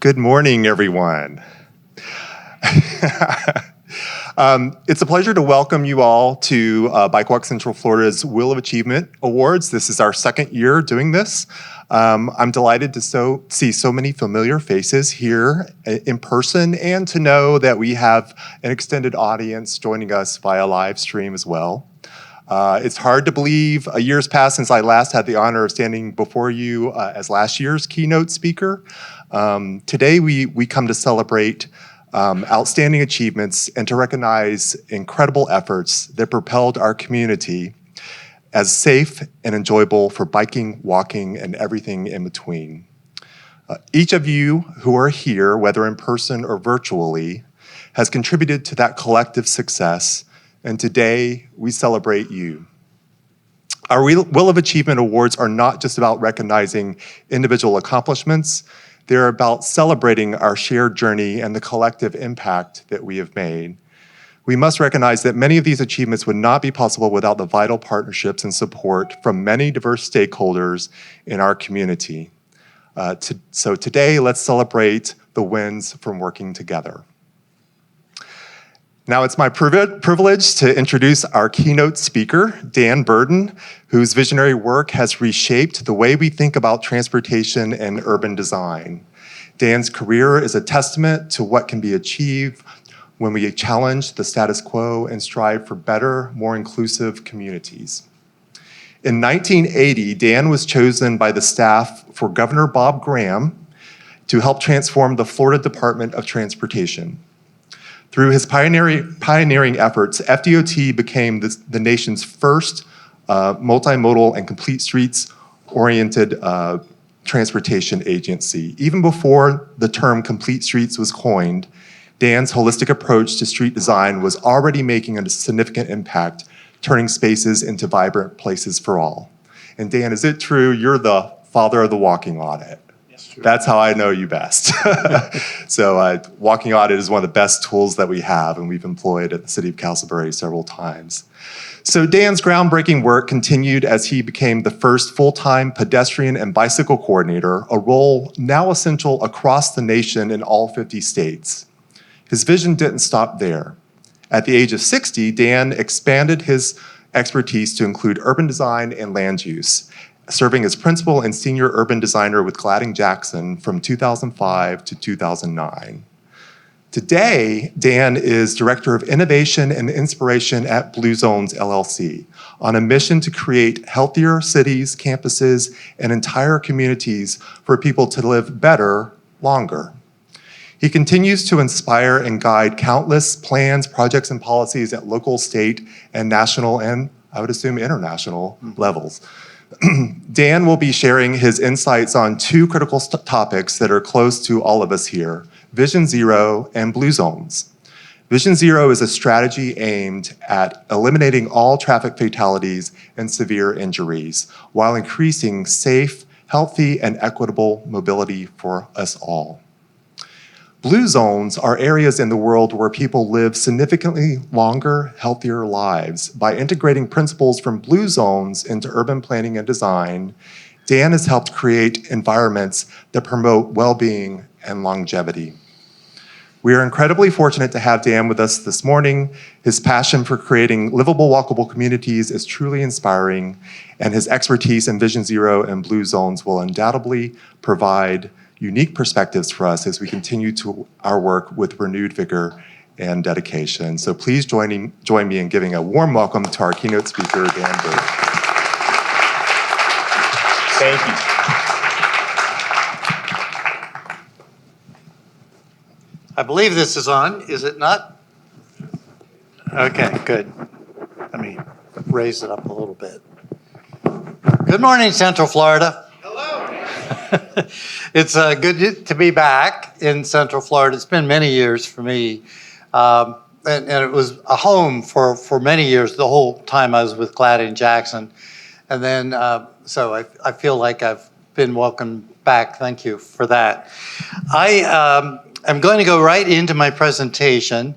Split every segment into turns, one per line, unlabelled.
Good morning, everyone. It's a pleasure to welcome you all to Bike Walk Central Florida's Wheel of Achievement Awards. This is our second year doing this. I'm delighted to see so many familiar faces here in person and to know that we have an extended audience joining us via live stream as well. It's hard to believe a year's passed since I last had the honor of standing before you as last year's keynote speaker. Today we come to celebrate outstanding achievements and to recognize incredible efforts that propelled our community as safe and enjoyable for biking, walking, and everything in between. Each of you who are here, whether in person or virtually, has contributed to that collective success, and today we celebrate you. Our Wheel of Achievement Awards are not just about recognizing individual accomplishments, they're about celebrating our shared journey and the collective impact that we have made. We must recognize that many of these achievements would not be possible without the vital partnerships and support from many diverse stakeholders in our community. So today, let's celebrate the wins from working together. Now it's my privilege to introduce our keynote speaker, Dan Burden, whose visionary work has reshaped the way we think about transportation and urban design. Dan's career is a testament to what can be achieved when we challenge the status quo and strive for better, more inclusive communities. In 1980, Dan was chosen by the staff for Governor Bob Graham to help transform the Florida Department of Transportation. Through his pioneering efforts, FDOT became the nation's first multimodal and complete streets-oriented transportation agency. Even before the term complete streets was coined, Dan's holistic approach to street design was already making a significant impact, turning spaces into vibrant places for all. And Dan, is it true you're the father of the walking audit? That's how I know you best. So walking audit is one of the best tools that we have, and we've employed at the City of Castleberry several times. So Dan's groundbreaking work continued as he became the first full-time pedestrian and bicycle coordinator, a role now essential across the nation in all 50 states. His vision didn't stop there. At the age of 60, Dan expanded his expertise to include urban design and land use, serving as principal and senior urban designer with Gladding Jackson from 2005 to 2009. Today, Dan is Director of Innovation and Inspiration at Blue Zones LLC, on a mission to create healthier cities, campuses, and entire communities for people to live better, longer. He continues to inspire and guide countless plans, projects, and policies at local, state, and national, and I would assume international levels. Dan will be sharing his insights on two critical topics that are close to all of us here, Vision Zero and Blue Zones. Vision Zero is a strategy aimed at eliminating all traffic fatalities and severe injuries while increasing safe, healthy, and equitable mobility for us all. Blue zones are areas in the world where people live significantly longer, healthier lives. By integrating principles from blue zones into urban planning and design, Dan has helped create environments that promote well-being and longevity. We are incredibly fortunate to have Dan with us this morning. His passion for creating livable, walkable communities is truly inspiring, and his expertise in Vision Zero and Blue Zones will undoubtedly provide unique perspectives for us as we continue to our work with renewed vigor and dedication. So please join me in giving a warm welcome to our keynote speaker, Dan Burden.
Thank you. I believe this is on, is it not? Okay, good. Let me raise it up a little bit. Good morning, Central Florida. It's good to be back in Central Florida. It's been many years for me. And it was a home for many years, the whole time I was with Gladding Jackson. And then, so I feel like I've been welcomed back. Thank you for that. I am going to go right into my presentation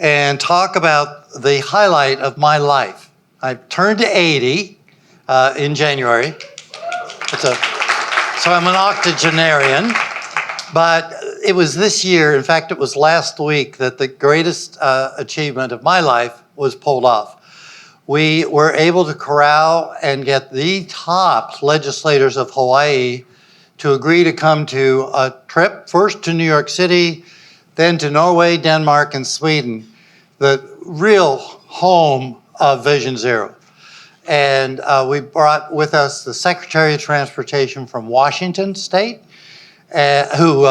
and talk about the highlight of my life. I turned to 80 in January. So I'm an octogenarian, but it was this year, in fact, it was last week, that the greatest achievement of my life was pulled off. We were able to corral and get the top legislators of Hawaii to agree to come to a trip, first to New York City, then to Norway, Denmark, and Sweden, the real home of Vision Zero. And we brought with us the Secretary of Transportation from Washington State, who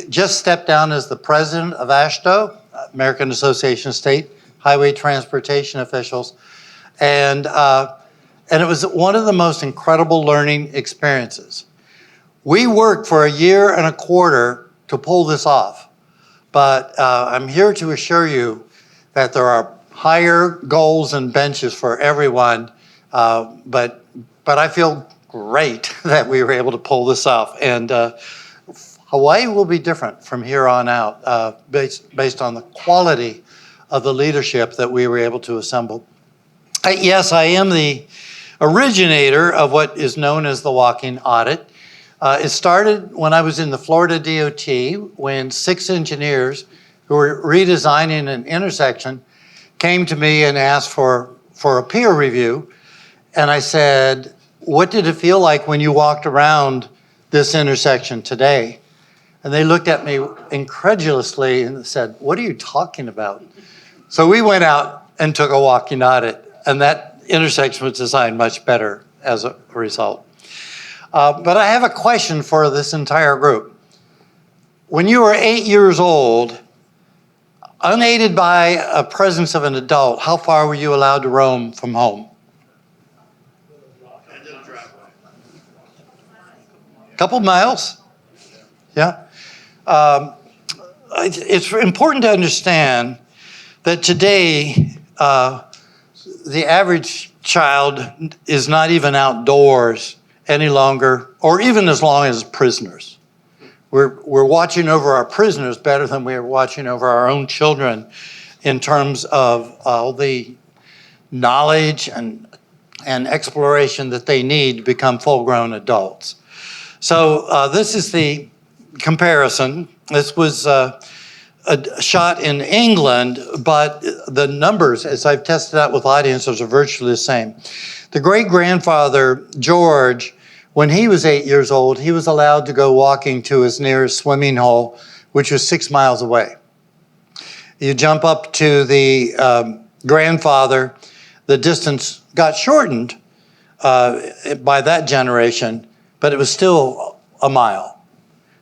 just stepped down as the president of AASHTO, American Association of State Highway Transportation Officials. And it was one of the most incredible learning experiences. We worked for a year and a quarter to pull this off, but I'm here to assure you that there are higher goals and benches for everyone, but I feel great that we were able to pull this off. And Hawaii will be different from here on out, based on the quality of the leadership that we were able to assemble. Yes, I am the originator of what is known as the walking audit. It started when I was in the Florida DOT, when 6 engineers who were redesigning an intersection came to me and asked for a peer review. And I said, what did it feel like when you walked around this intersection today? And they looked at me incredulously and said, what are you talking about? So we went out and took a walking audit, and that intersection was designed much better as a result. But I have a question for this entire group. When you were 8 years old, unaided by a presence of an adult, how far were you allowed to roam from home? A couple miles? Yeah. It's important to understand that today, the average child is not even outdoors any longer, or even as long as prisoners. We're watching over our prisoners better than we are watching over our own children in terms of all the knowledge and exploration that they need to become full-grown adults. So this is the comparison. This was a shot in England, but the numbers, as I've tested out with audiences, are virtually the same. The great-grandfather, George, when he was 8 years old, he was allowed to go walking to his nearest swimming hole, which was 6 miles away. You jump up to the grandfather, the distance got shortened by that generation, but it was still a mile.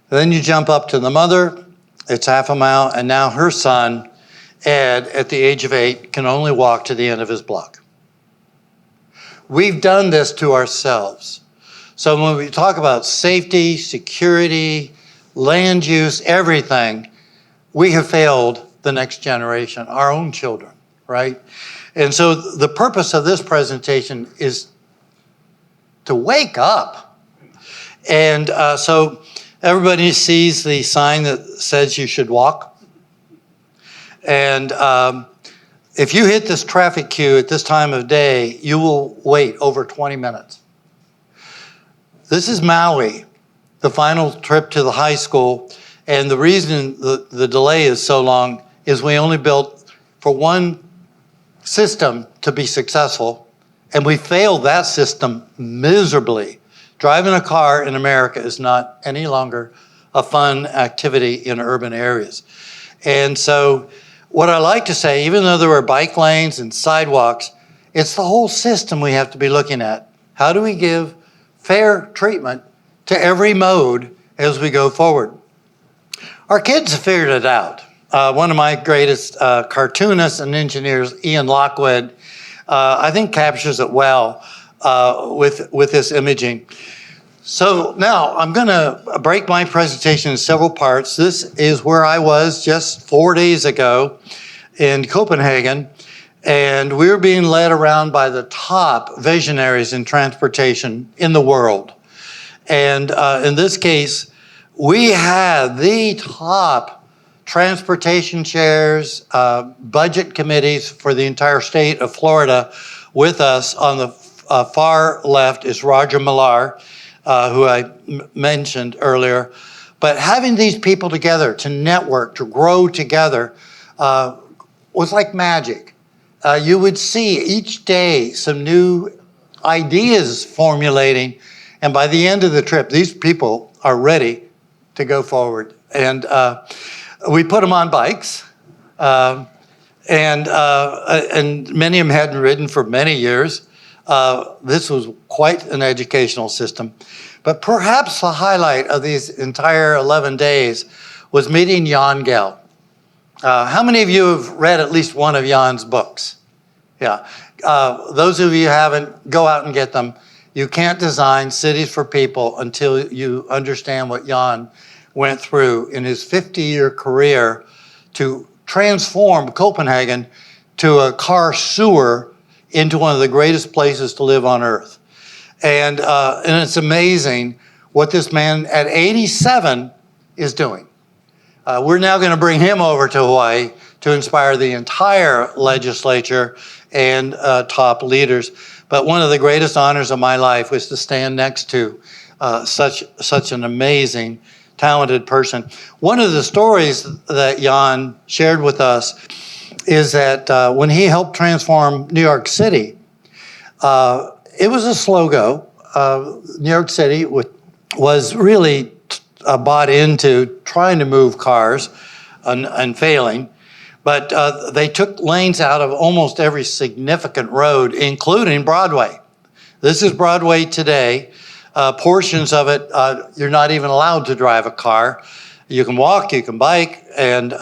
Then you jump up to the mother, it's half a mile, and now her son, Ed, at the age of 8, can only walk to the end of his block. We've done this to ourselves. So when we talk about safety, security, land use, everything, we have failed the next generation, our own children, right? And so the purpose of this presentation is to wake up. And so everybody sees the sign that says you should walk. And if you hit this traffic queue at this time of day, you will wait over 20 minutes. This is Maui, the final trip to the high school. And the reason the delay is so long is we only built for one system to be successful, and we failed that system miserably. Driving a car in America is not any longer a fun activity in urban areas. And so what I like to say, even though there are bike lanes and sidewalks, it's the whole system we have to be looking at. How do we give fair treatment to every mode as we go forward? Our kids have figured it out. One of my greatest cartoonists and engineers, Ian Lockwood, I think captures it well with this imaging. So now I'm going to break my presentation in several parts. This is where I was just 4 days ago in Copenhagen, and we were being led around by the top visionaries in transportation in the world. And in this case, we had the top transportation chairs, budget committees for the entire state of Florida with us. On the far left is Roger Millar, who I mentioned earlier. But having these people together to network, to grow together, was like magic. You would see each day some new ideas formulating, and by the end of the trip, these people are ready to go forward. And we put them on bikes, and many of them hadn't ridden for many years. This was quite an educational system. But perhaps the highlight of these entire 11 days was meeting Jan Gehl. How many of you have read at least one of Jan's books? Yeah. Those of you who haven't, go out and get them. You can't design cities for people until you understand what Jan went through in his 50-year career to transform Copenhagen to a car sewer into one of the greatest places to live on earth. And it's amazing what this man at 87 is doing. We're now going to bring him over to Hawaii to inspire the entire legislature and top leaders. But one of the greatest honors of my life was to stand next to such an amazing, talented person. One of the stories that Jan shared with us is that when he helped transform New York City, it was a slow go. New York City was really bought into trying to move cars and failing. But they took lanes out of almost every significant road, including Broadway. This is Broadway today. Portions of it, you're not even allowed to drive a car. You can walk, you can bike, and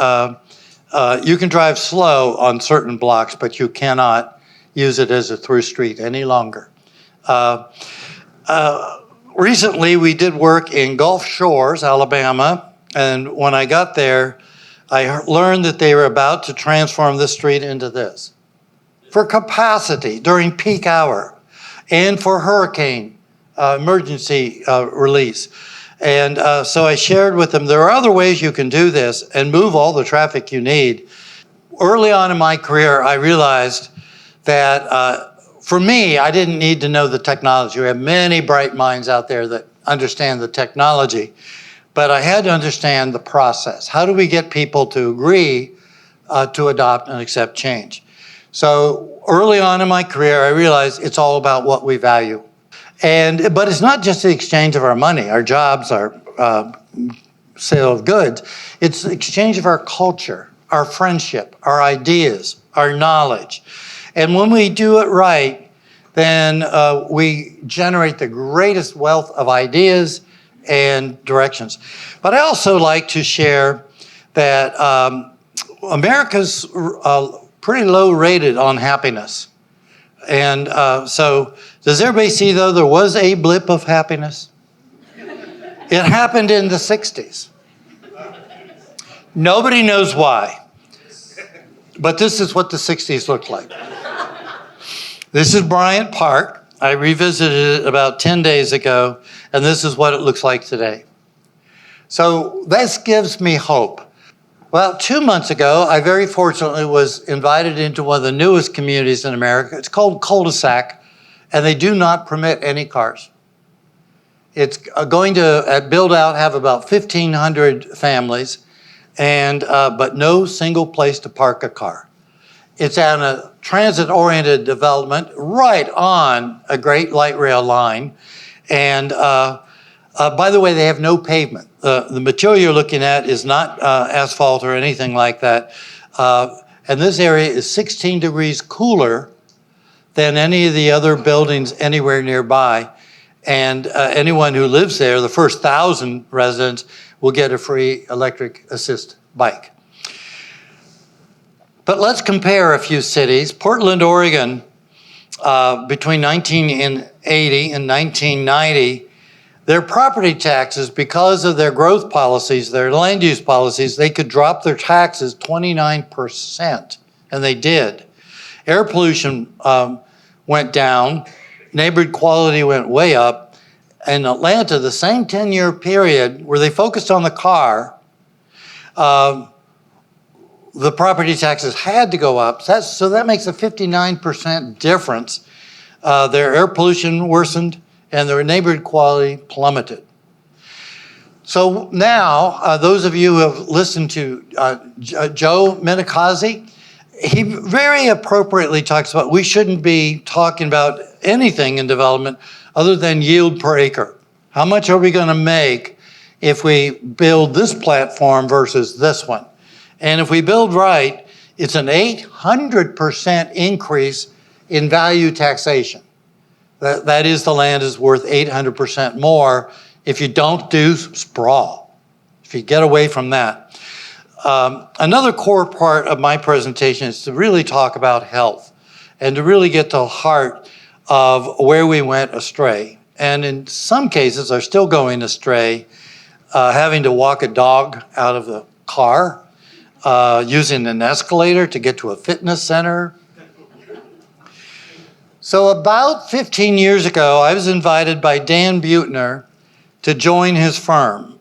you can drive slow on certain blocks, but you cannot use it as a through street any longer. Recently, we did work in Gulf Shores, Alabama, and when I got there, I learned that they were about to transform this street into this. For capacity during peak hour and for hurricane emergency release. And so I shared with them, there are other ways you can do this and move all the traffic you need. Early on in my career, I realized that for me, I didn't need to know the technology. We have many bright minds out there that understand the technology. But I had to understand the process. How do we get people to agree to adopt and accept change? So early on in my career, I realized it's all about what we value. But it's not just the exchange of our money, our jobs, our sale of goods. It's the exchange of our culture, our friendship, our ideas, our knowledge. And when we do it right, then we generate the greatest wealth of ideas and directions. But I also like to share that America's pretty low rated on happiness. And so does everybody see, though, there was a blip of happiness? It happened in the 60s. Nobody knows why. But this is what the 60s looked like. This is Bryant Park. I revisited it about 10 days ago, and this is what it looks like today. So this gives me hope. Well, 2 months ago, I very fortunately was invited into one of the newest communities in America. It's called Cul-de-sac, and they do not permit any cars. It's going to, at build-out, have about 1,500 families, and but no single place to park a car. It's on a transit-oriented development right on a great light rail line. And by the way, they have no pavement. The material you're looking at is not asphalt or anything like that. And this area is 16 degrees cooler than any of the other buildings anywhere nearby. And anyone who lives there, the first 1,000 residents, will get a free electric assist bike. But let's compare a few cities. Portland, Oregon, between 1980 and 1990, their property taxes, because of their growth policies, their land use policies, they could drop their taxes 29%, and they did. Air pollution went down, neighborhood quality went way up. In Atlanta, the same 10-year period where they focused on the car, the property taxes had to go up. So that makes a 59% difference. Their air pollution worsened and their neighborhood quality plummeted. So now, those of you who have listened to Joe Minikazi, he very appropriately talks about we shouldn't be talking about anything in development other than yield per acre. How much are we going to make if we build this platform versus this one? And if we build right, it's an 800% increase in value taxation. That is, the land is worth 800% more if you don't do sprawl, if you get away from that. Another core part of my presentation is to really talk about health and to really get to the heart of where we went astray. And in some cases are still going astray, having to walk a dog out of the car, using an escalator to get to a fitness center. So about 15 years ago, I was invited by Dan Buettner to join his firm.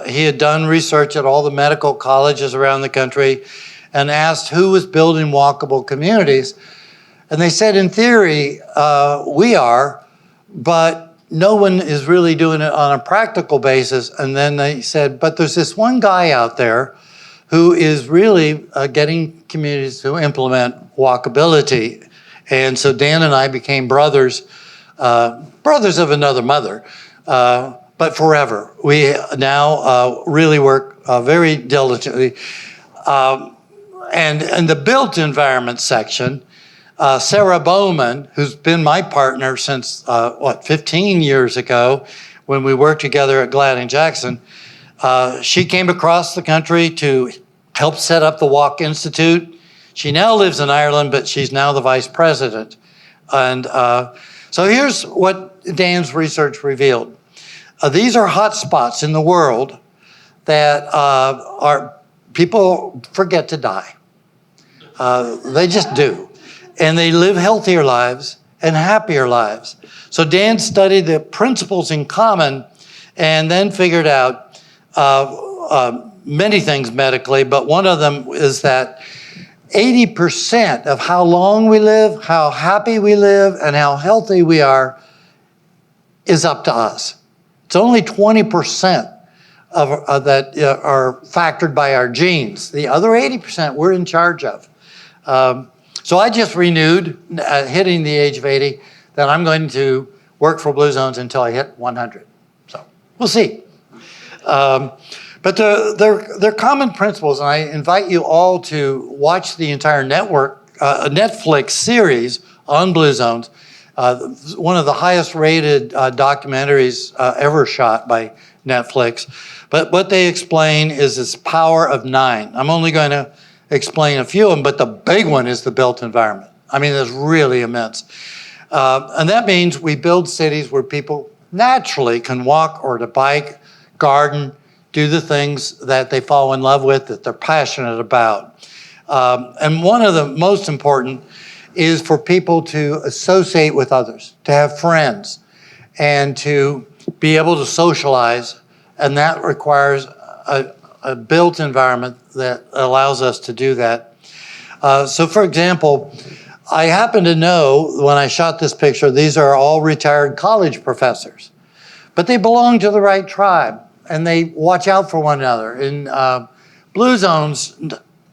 He had done research at all the medical colleges around the country and asked who was building walkable communities. And they said, in theory, we are, but no one is really doing it on a practical basis. And then they said, but there's this one guy out there who is really getting communities to implement walkability. And so Dan and I became brothers, brothers of another mother, but forever. We now really work very diligently. And in the built environment section, Sarah Bowman, who's been my partner since, 15 years ago when we worked together at Glad and Jackson, she came across the country to help set up the Walk Institute. She now lives in Ireland, but she's now the vice president. And so here's what Dan's research revealed. These are hot spots in the world that are people forget to die. They just do. And they live healthier lives and happier lives. So Dan studied the principles in common and then figured out many things medically, but one of them is that 80% of how long we live, how happy we live, and how healthy we are is up to us. It's only 20% of that are factored by our genes. The other 80% we're in charge of. So I just renewed, hitting the age of 80, that I'm going to work for Blue Zones until I hit 100. So we'll see. But they're common principles, and I invite you all to watch the entire Netflix series on Blue Zones, one of the highest rated documentaries ever shot by Netflix. But what they explain is this power of 9. I'm only going to explain a few of them, but the big one is the built environment. I mean, it's really immense. And that means we build cities where people naturally can walk or to bike, garden, do the things that they fall in love with, that they're passionate about. And one of the most important is for people to associate with others, to have friends, and to be able to socialize. And that requires a built environment that allows us to do that. So for example, I happen to know when I shot this picture, these are all retired college professors, but they belong to the right tribe. And they watch out for one another. In Blue Zones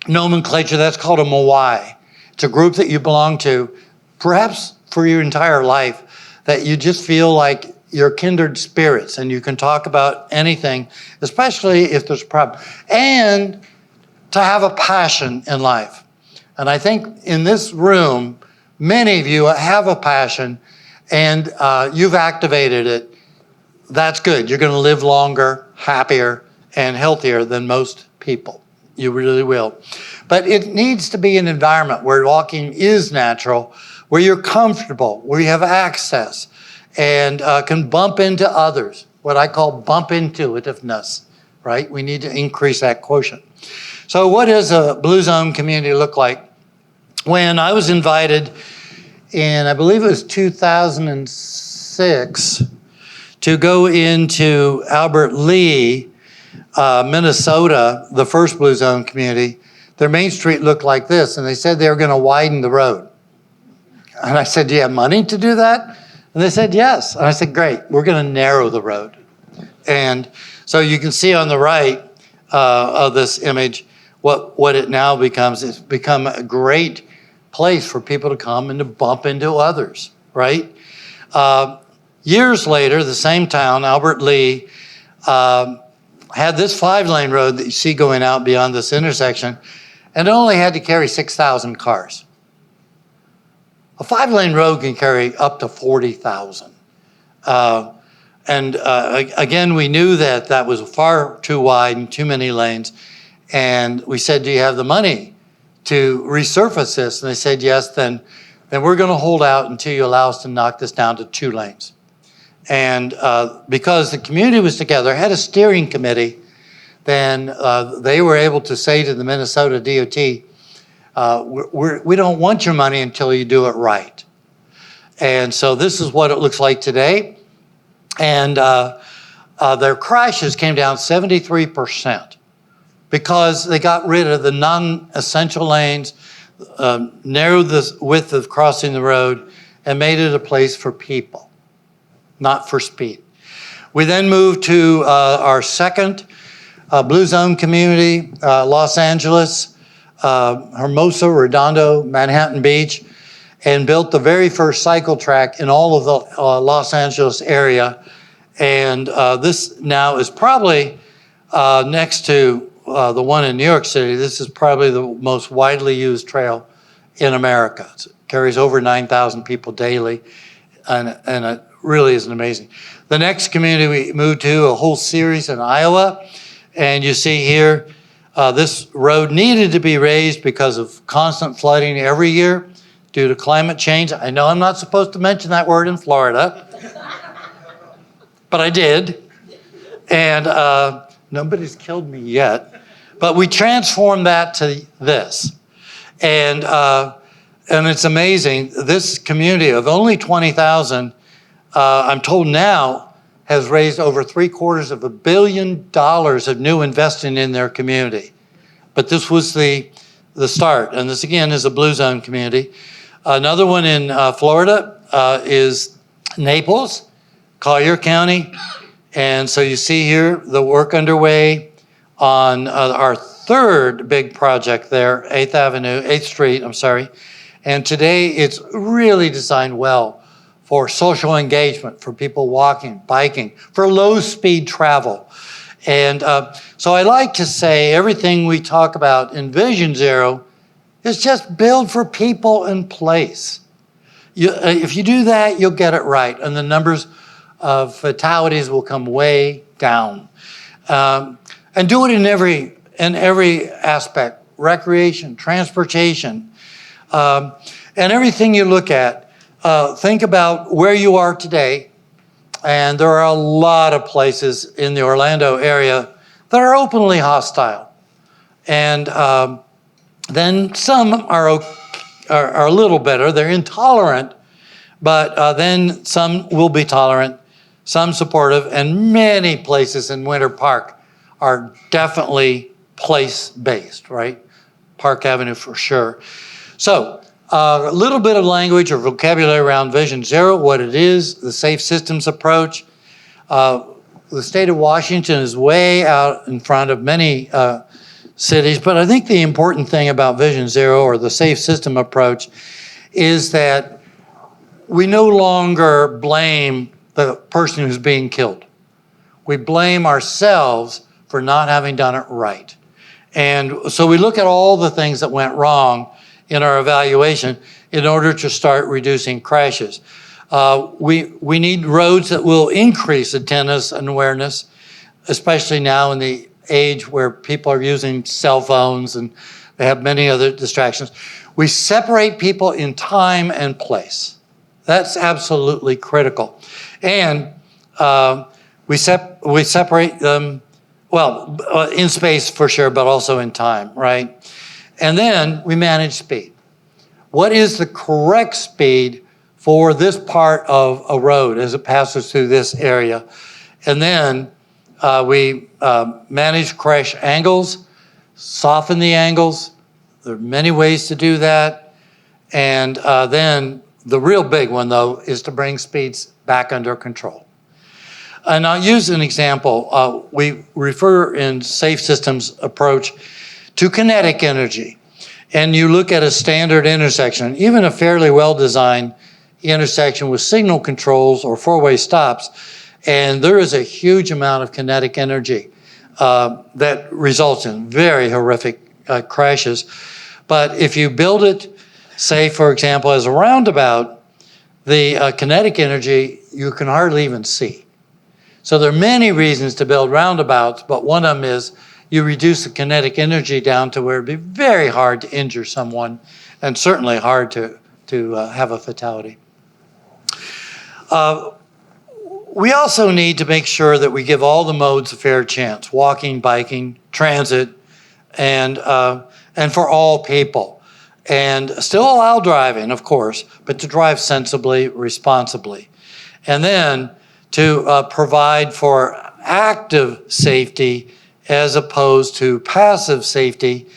nomenclature, that's called a Moai. It's a group that you belong to, perhaps for your entire life, that you just feel like you're kindred spirits and you can talk about anything, especially if there's a problem. And to have a passion in life. And I think in this room, many of you have a passion and you've activated it. That's good. You're going to live longer, happier, and healthier than most people. You really will. But it needs to be an environment where walking is natural, where you're comfortable, where you have access, and can bump into others, what I call bump intuitiveness, right? We need to increase that quotient. So what does a Blue Zone community look like? When I was invited in, I believe it was 2006, to go into Albert Lea, Minnesota, the first Blue Zone community, their main street looked like this, and they said they were going to widen the road. And I said, do you have money to do that? And they said, yes. And I said, great, we're going to narrow the road. And So you can see on the right of this image what it now becomes. It's become a great place for people to come and to bump into others, right? Years later, the same town, Albert Lea, had this 5-lane road that you see going out beyond this intersection, and it only had to carry 6,000 cars. A 5-lane road can carry up to 40,000. Again, we knew that that was far too wide and too many lanes. And we said, do you have the money to resurface this? And they said, yes, then we're going to hold out until you allow us to knock this down to 2 lanes. And because the community was together, had a steering committee, then they were able to say to the Minnesota DOT, we don't want your money until you do it right. And so this is what it looks like today. And their crashes came down 73% because they got rid of the non-essential lanes, narrowed the width of crossing the road, and made it a place for people, not for speed. We then moved to our second Blue Zone community, Los Angeles, Hermosa, Redondo, Manhattan Beach, and built the very first cycle track in all of the Los Angeles area. And this now is probably next to the one in New York City. This is probably the most widely used trail in America. It carries over 9,000 people daily, and it really is amazing. The next community we moved to, a whole series in Iowa, and you see here, this road needed to be raised because of constant flooding every year due to climate change. I know I'm not supposed to mention that word in Florida, but I did. And nobody's killed me yet. But we transformed that to this. And it's amazing. This community of only 20,000, I'm told now, has raised over $750 million of new investing in their community. But this was the start. And this, again, is a Blue Zone community. Another one in Florida is Naples, Collier County. And so you see here the work underway on our third big project there, 8th Street, I'm sorry. And today it's really designed well for social engagement, for people walking, biking, for low-speed travel. And so I like to say everything we talk about in Vision Zero is just build for people and place. If you do that, you'll get it right, and the numbers of fatalities will come way down. And do it in every aspect, recreation, transportation, and everything you look at. Think about where you are today, and there are a lot of places in the Orlando area that are openly hostile. And then some are a little better. They're intolerant, but then some will be tolerant, some supportive, and many places in Winter Park are definitely place-based, right? Park Avenue for sure. So a little bit of language or vocabulary around Vision Zero, what it is, the safe systems approach. The state of Washington is way out in front of many cities, but I think the important thing about Vision Zero or the safe system approach is that we no longer blame the person who's being killed. We blame ourselves for not having done it right. And so we look at all the things that went wrong in our evaluation in order to start reducing crashes. We need roads that will increase attentiveness and awareness, especially now in the age where people are using cell phones and they have many other distractions. We separate people in time and place. That's absolutely critical. And we separate them, well, in space for sure, but also in time, right? And then we manage speed. What is the correct speed for this part of a road as it passes through this area? And then we manage crash angles, soften the angles. There are many ways to do that. And then the real big one, though, is to bring speeds back under control. And I'll use an example. We refer in safe systems approach to kinetic energy. And you look at a standard intersection, even a fairly well-designed intersection with signal controls or four-way stops, and there is a huge amount of kinetic energy that results in very horrific crashes. But if you build it, say, for example, as a roundabout, the kinetic energy you can hardly even see. So there are many reasons to build roundabouts, but one of them is you reduce the kinetic energy down to where it'd be very hard to injure someone and certainly hard to have a fatality. We also need to make sure that we give all the modes a fair chance, walking, biking, transit, and for all people. And still allow driving, of course, but to drive sensibly, responsibly. And then to provide for active safety as opposed to passive safety.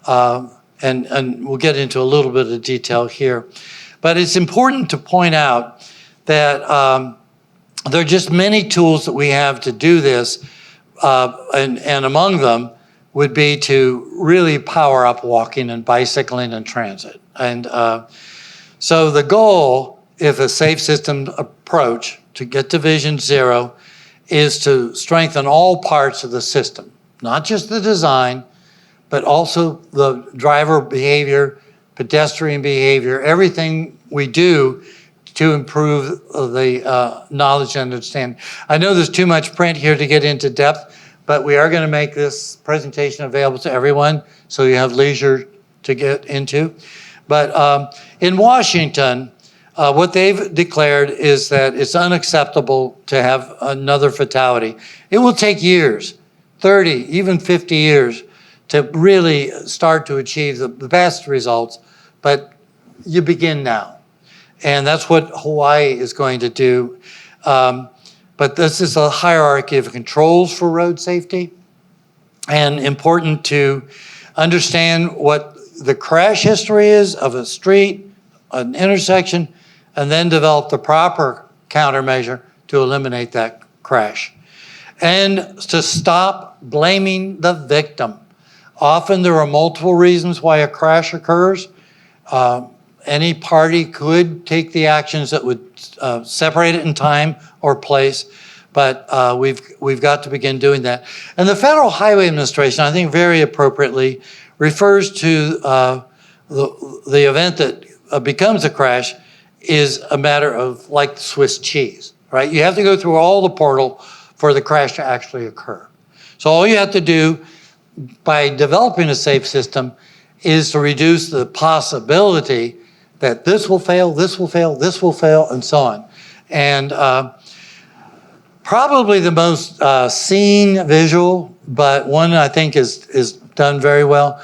And we'll get into a little bit of detail here. But it's important to point out that there are just many tools that we have to do this, and among them would be to really power up walking and bicycling and transit. And so the goal, if a safe system approach to get to Vision Zero, is to strengthen all parts of the system, not just the design, but also the driver behavior, pedestrian behavior, everything we do to improve the knowledge and understanding. I know there's too much print here to get into depth, but we are going to make this presentation available to everyone so you have leisure to get into. But in Washington, what they've declared is that it's unacceptable to have another fatality. It will take years, 30, even 50 years, to really start to achieve the best results, but you begin now. And that's what Hawaii is going to do. But this is a hierarchy of controls for road safety, and important to understand what the crash history is of a street, an intersection, and then develop the proper countermeasure to eliminate that crash. And to stop blaming the victim. Often there are multiple reasons why a crash occurs. Any party could take the actions that would separate it in time or place, but we've got to begin doing that. And the Federal Highway Administration, I think very appropriately, refers to the event that becomes a crash is a matter of like Swiss cheese, right? You have to go through all the portal for the crash to actually occur. So all you have to do by developing a safe system is to reduce the possibility that this will fail, this will fail, this will fail, and so on. And probably the most seen visual, but one I think is done very well,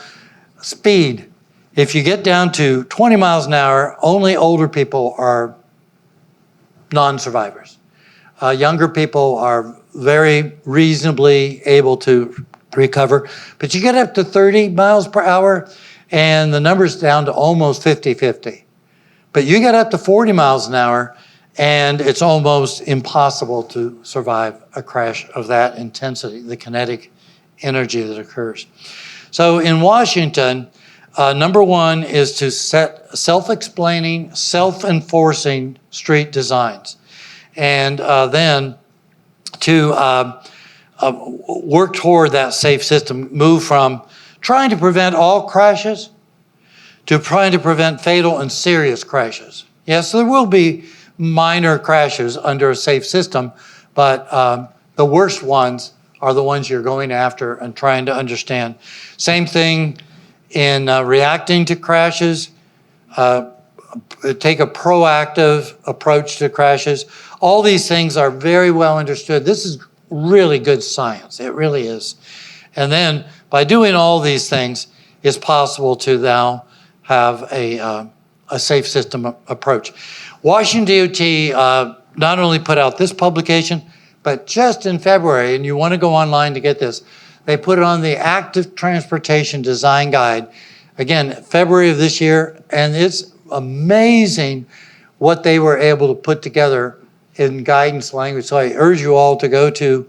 speed. If you get down to 20 miles an hour, only older people are non-survivors. Younger people are very reasonably able to recover, but you get up to 30 miles per hour and the number's down to almost 50-50. But you get up to 40 miles an hour and it's almost impossible to survive a crash of that intensity, the kinetic energy that occurs. So in Washington, number one is to set self-explaining, self-enforcing street designs. And then to work toward that safe system, move from trying to prevent all crashes to trying to prevent fatal and serious crashes. Yes, there will be minor crashes under a safe system, but the worst ones are the ones you're going after and trying to understand. Same thing in reacting to crashes. Take a proactive approach to crashes. All these things are very well understood. This is really good science. It really is. And then by doing all these things, it's possible to now have a safe system approach. Washington DOT not only put out this publication, but just in February, and you want to go online to get this, they put it on the Active Transportation Design Guide, again, February of this year, and it's amazing what they were able to put together in guidance language. So I urge you all to go to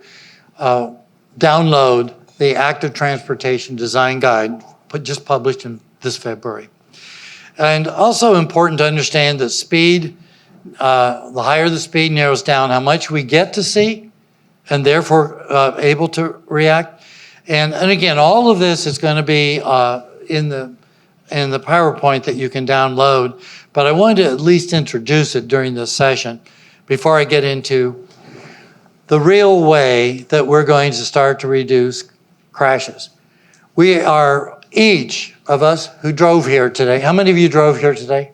download the Active Transportation Design Guide, just published in this February. And also important to understand that speed, the higher the speed narrows down how much we get to see and therefore able to react. And again, all of this is going to be in the PowerPoint that you can download, but I wanted to at least introduce it during this session before I get into the real way that we're going to start to reduce crashes. We are, each of us who drove here today, how many of you drove here today?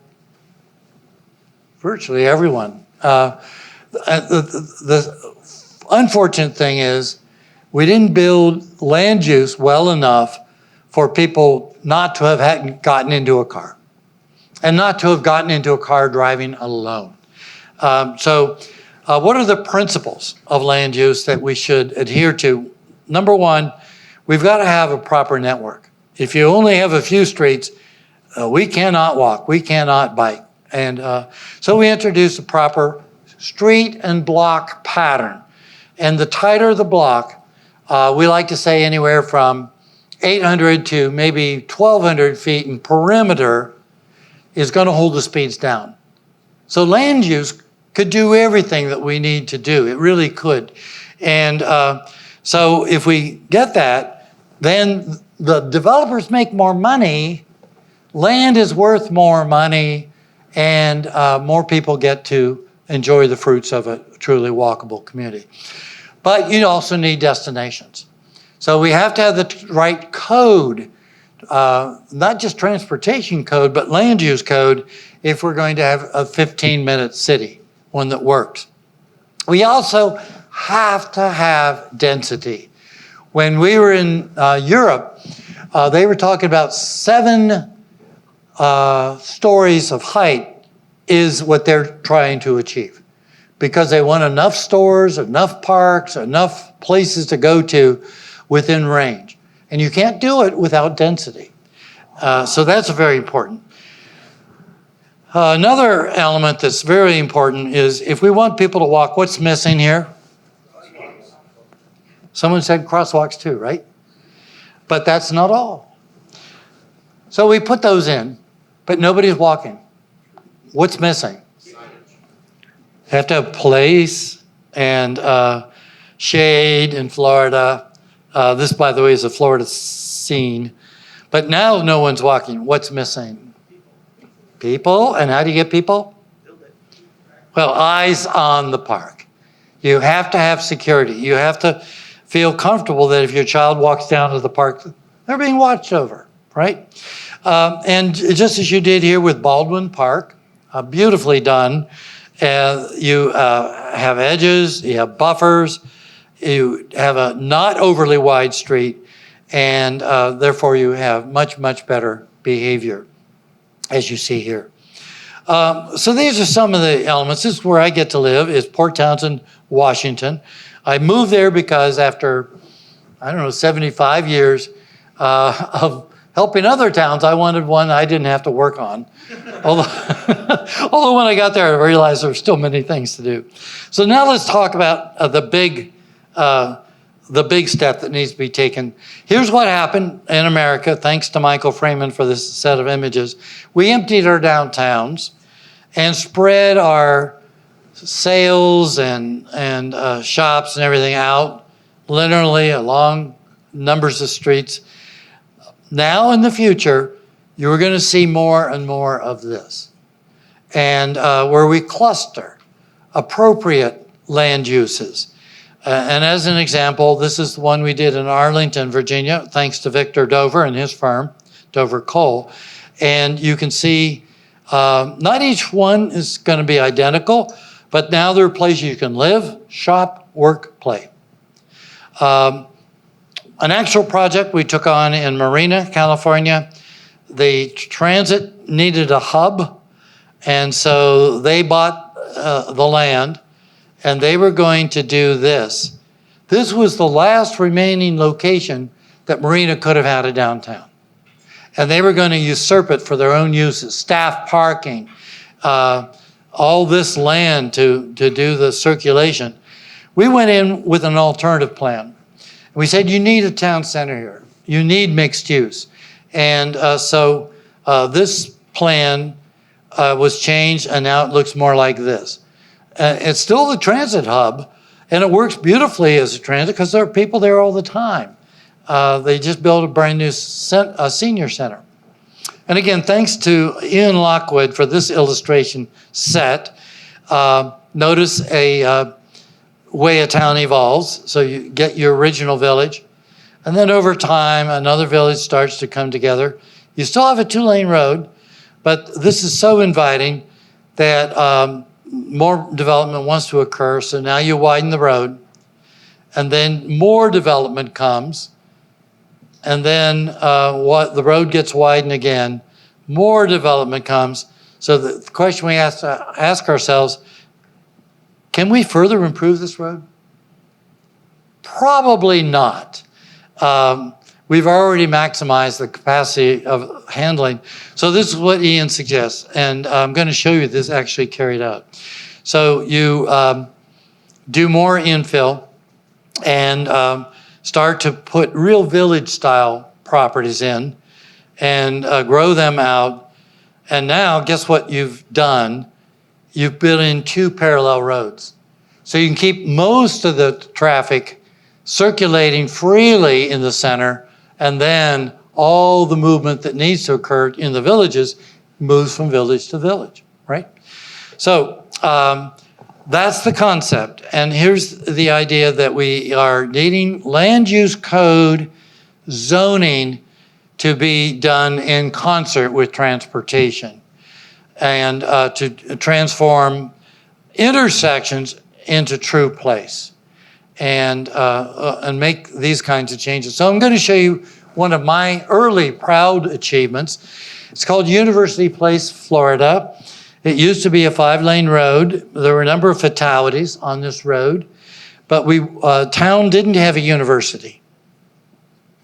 Virtually everyone. The unfortunate thing is we didn't build land use well enough for people not to have gotten into a car and not to have gotten into a car driving alone. So what are the principles of land use that we should adhere to? Number one, we've got to have a proper network. If you only have a few streets, we cannot walk, we cannot bike. And so we introduced a proper street and block pattern. And the tighter the block, we like to say anywhere from 800 to maybe 1,200 feet in perimeter is going to hold the speeds down. So land use could do everything that we need to do. It really could. And so if we get that, then the developers make more money, land is worth more money, and more people get to enjoy the fruits of a truly walkable community. But you also need destinations. So we have to have the right code, not just transportation code, but land use code if we're going to have a 15-minute city, one that works. We also have to have density. When we were in Europe, they were talking about 7 stories of height is what they're trying to achieve, because they want enough stores, enough parks, enough places to go to within range. And you can't do it without density. So that's very important. Another element that's very important is if we want people to walk, what's missing here? Someone said crosswalks too, right? But that's not all. So we put those in, but nobody's walking. What's missing? You have to have place and shade in Florida. This, by the way, is a Florida scene. But now no one's walking. What's missing? People. And how do you get people? Well, eyes on the park. You have to have security. You have to feel comfortable that if your child walks down to the park, they're being watched over, right? And just as you did here with Baldwin Park, beautifully done. You have edges, you have buffers, you have a not overly wide street, and therefore you have much, much better behavior, as you see here. So these are some of the elements. This is where I get to live, is Port Townsend, Washington. I moved there because after, 75 years of helping other towns, I wanted one I didn't have to work on. Although when I got there, I realized there were still many things to do. So now let's talk about the big step that needs to be taken. Here's what happened in America, thanks to Michael Freeman for this set of images. We emptied our downtowns and spread our sales and shops and everything out linearly along numbers of streets. Now in the future, you're going to see more and more of this. And where we cluster appropriate land uses. And as an example, this is the one we did in Arlington, Virginia, thanks to Victor Dover and his firm, Dover Cole. And you can see not each one is going to be identical, but now there are places you can live, shop, work, play. An actual project we took on in Marina, California, the transit needed a hub, and so they bought the land, and they were going to do this. This was the last remaining location that Marina could have had a downtown. And they were going to usurp it for their own uses, staff parking, all this land to do the circulation. We went in with an alternative plan. We said, you need a town center here. You need mixed use. And so this plan was changed, and now it looks more like this. It's still the transit hub, and it works beautifully as a transit because there are people there all the time. They just built a brand new senior center. And again, thanks to Ian Lockwood for this illustration set. Notice a way a town evolves. So you get your original village, and then over time, another village starts to come together. You still have a 2-lane road, but this is so inviting that more development wants to occur. So now you widen the road, and then more development comes. And then the road gets widened again, more development comes. So the question we have to ask ourselves, can we further improve this road? Probably not. We've already maximized the capacity of handling. So this is what Ian suggests, and I'm going to show you this actually carried out. So you do more infill and start to put real village-style properties in and grow them out. And now, guess what you've done? You've built in 2 parallel roads. So you can keep most of the traffic circulating freely in the center, and then all the movement that needs to occur in the villages moves from village to village, right? So that's the concept. And here's the idea that we are needing land use code zoning to be done in concert with transportation and to transform intersections into true place and make these kinds of changes. So I'm going to show you one of my early proud achievements. It's called University Place, Florida. It used to be a 5-lane road. There were a number of fatalities on this road, but town didn't have a university.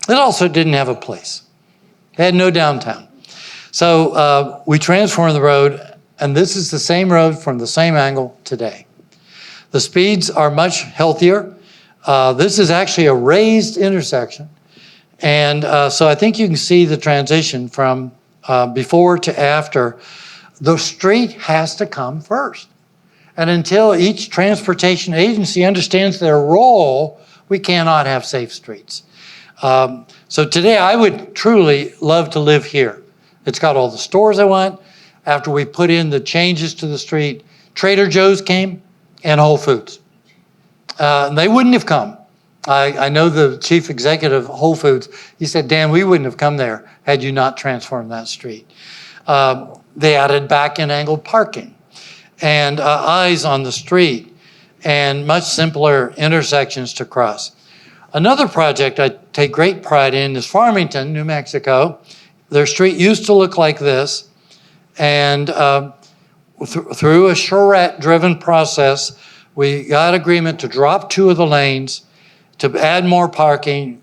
It also didn't have a place. It had no downtown. So we transformed the road, and this is the same road from the same angle today. The speeds are much healthier. This is actually a raised intersection. And so I think you can see the transition from before to after. The street has to come first. And until each transportation agency understands their role, we cannot have safe streets. So today I would truly love to live here. It's got all the stores I want. After we put in the changes to the street, Trader Joe's came and Whole Foods. They wouldn't have come. I know the chief executive of Whole Foods. He said, Dan, we wouldn't have come there had you not transformed that street. They added back-and-angled parking and eyes on the street and much simpler intersections to cross. Another project I take great pride in is Farmington, New Mexico. Their street used to look like this, and through a charrette-driven process, we got agreement to drop 2 of the lanes, to add more parking,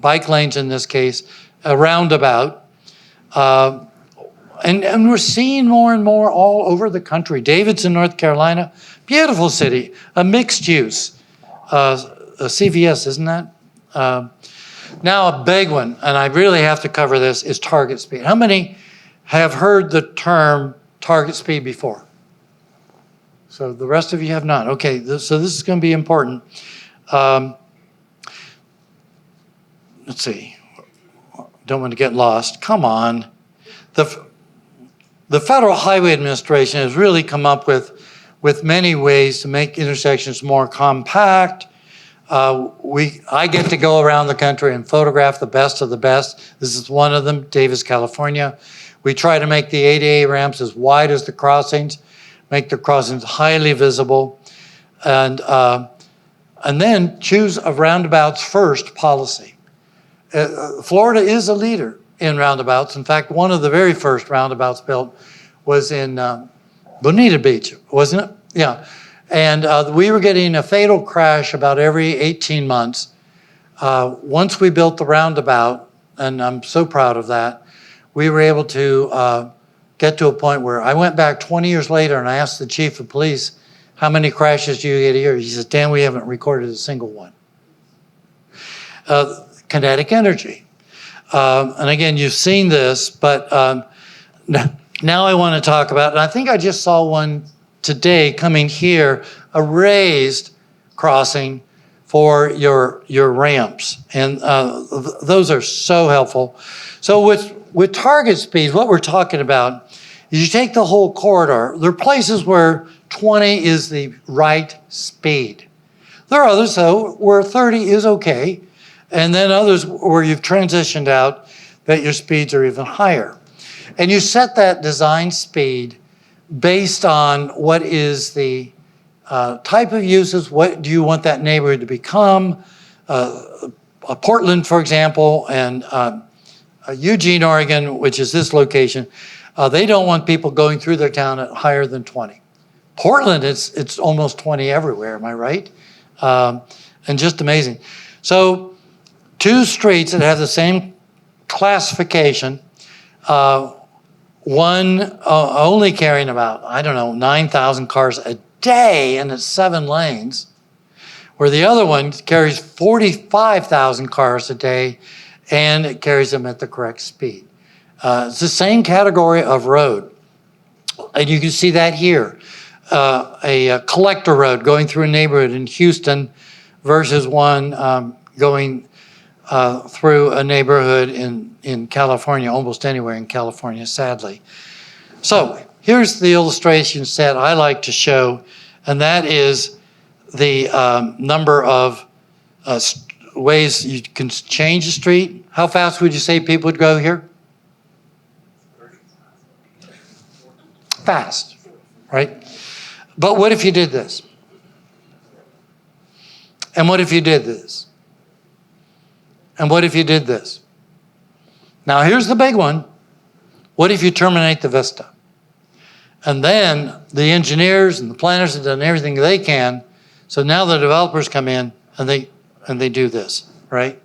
bike lanes in this case, a roundabout. And we're seeing more and more all over the country. Davidson, North Carolina, beautiful city, a mixed use. A CVS, isn't that? Now a big one, and I really have to cover this, is target speed. How many have heard the term target speed before? So the rest of you have not. Okay, so this is going to be important. Let's see. Don't want to get lost. Come on. The Federal Highway Administration has really come up with many ways to make intersections more compact. I get to go around the country and photograph the best of the best. This is one of them, Davis, California. We try to make the ADA ramps as wide as the crossings, make the crossings highly visible, and then choose a roundabouts first policy. Florida is a leader in roundabouts. In fact, one of the very first roundabouts built was in Bonita Beach, wasn't it? Yeah. And we were getting a fatal crash about every 18 months. Once we built the roundabout, and I'm so proud of that, we were able to get to a point where I went back 20 years later and I asked the chief of police, how many crashes do you get a year? He says, Dan, we haven't recorded a single one. Kinetic energy. And again, you've seen this, but now I want to talk about, and I think I just saw one today coming here, a raised crossing for your ramps. And those are so helpful. So with target speeds, what we're talking about is you take the whole corridor. There are places where 20 is the right speed. There are others, though, where 30 is okay. And then others where you've transitioned out that your speeds are even higher. And you set that design speed based on what is the type of uses, what do you want that neighborhood to become. Portland, for example, and Eugene, Oregon, which is this location, they don't want people going through their town at higher than 20. Portland, it's almost 20 everywhere, am I right? And just amazing. So, two streets that have the same classification, one only carrying about, 9,000 cars a day and it's 7 lanes, where the other one carries 45,000 cars a day and it carries them at the correct speed. It's the same category of road. And you can see that here. A collector road going through a neighborhood in Houston versus one going through a neighborhood in California, almost anywhere in California, sadly. So here's the illustration set I like to show, and that is the number of ways you can change the street. How fast would you say people would go here? Fast, right? But what if you did this? And what if you did this? And what if you did this? Now here's the big one. What if you terminate the vista? And then the engineers and the planners have done everything they can. So now the developers come in and they do this, right?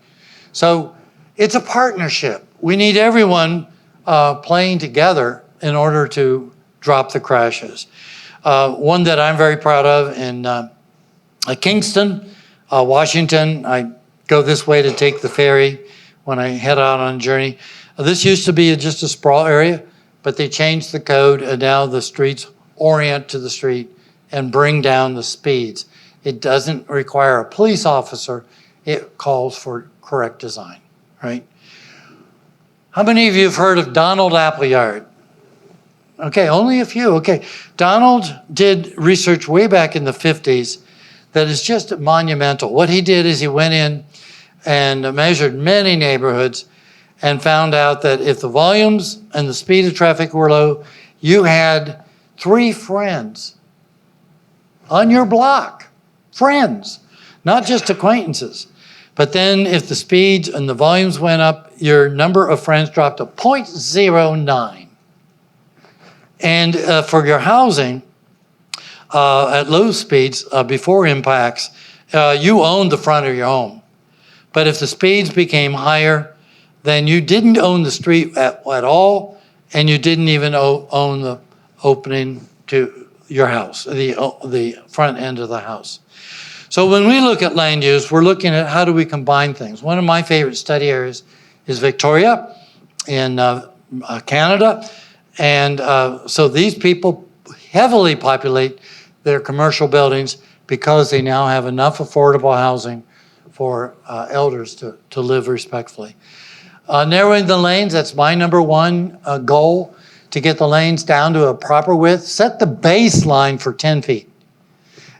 So it's a partnership. We need everyone playing together in order to drop the crashes. One that I'm very proud of in Kingston, Washington. I go this way to take the ferry when I head out on a journey. This used to be just a sprawl area, but they changed the code and now the streets orient to the street and bring down the speeds. It doesn't require a police officer. It calls for correct design, right? How many of you have heard of Donald Appleyard? Okay, only a few. Okay, Donald did research way back in the 50s that is just monumental. What he did is he went in and measured many neighborhoods and found out that if the volumes and the speed of traffic were low, you had 3 friends on your block. Friends, not just acquaintances. But then if the speeds and the volumes went up, your number of friends dropped to 0.09. And for your housing, at low speeds, before impacts, you owned the front of your home. But if the speeds became higher, then you didn't own the street at all, and you didn't even own the opening to your house, the front end of the house. So when we look at land use, we're looking at how do we combine things. One of my favorite study areas is Victoria in Canada. And so these people heavily populate their commercial buildings because they now have enough affordable housing for elders to live respectfully. Narrowing the lanes, that's my number one goal, to get the lanes down to a proper width. Set the baseline for 10 feet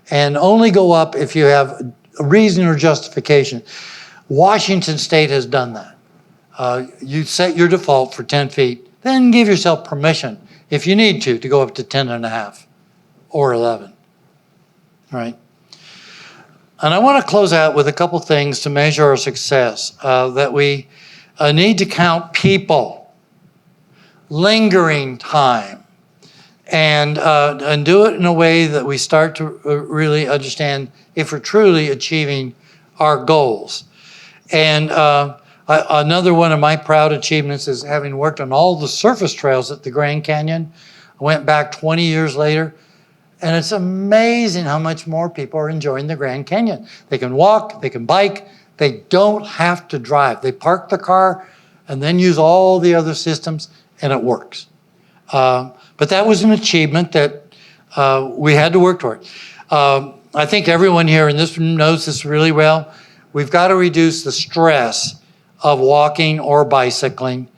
and only go up if you have a reason or justification. Washington State has done that. You set your default for 10 feet, then give yourself permission, if you need to go up to 10 and a half or 11, right? And I want to close out with a couple things to measure our success, that we need to count people, lingering time, and do it in a way that we start to really understand if we're truly achieving our goals. And Another one of my proud achievements is having worked on all the surface trails at the Grand Canyon. I went back 20 years later, and it's amazing how much more people are enjoying the Grand Canyon. They can walk, they can bike, they don't have to drive. They park the car and then use all the other systems, and it works. But that was an achievement that we had to work toward. I think everyone here in this room knows this really well. We've got to reduce the stress of walking or bicycling.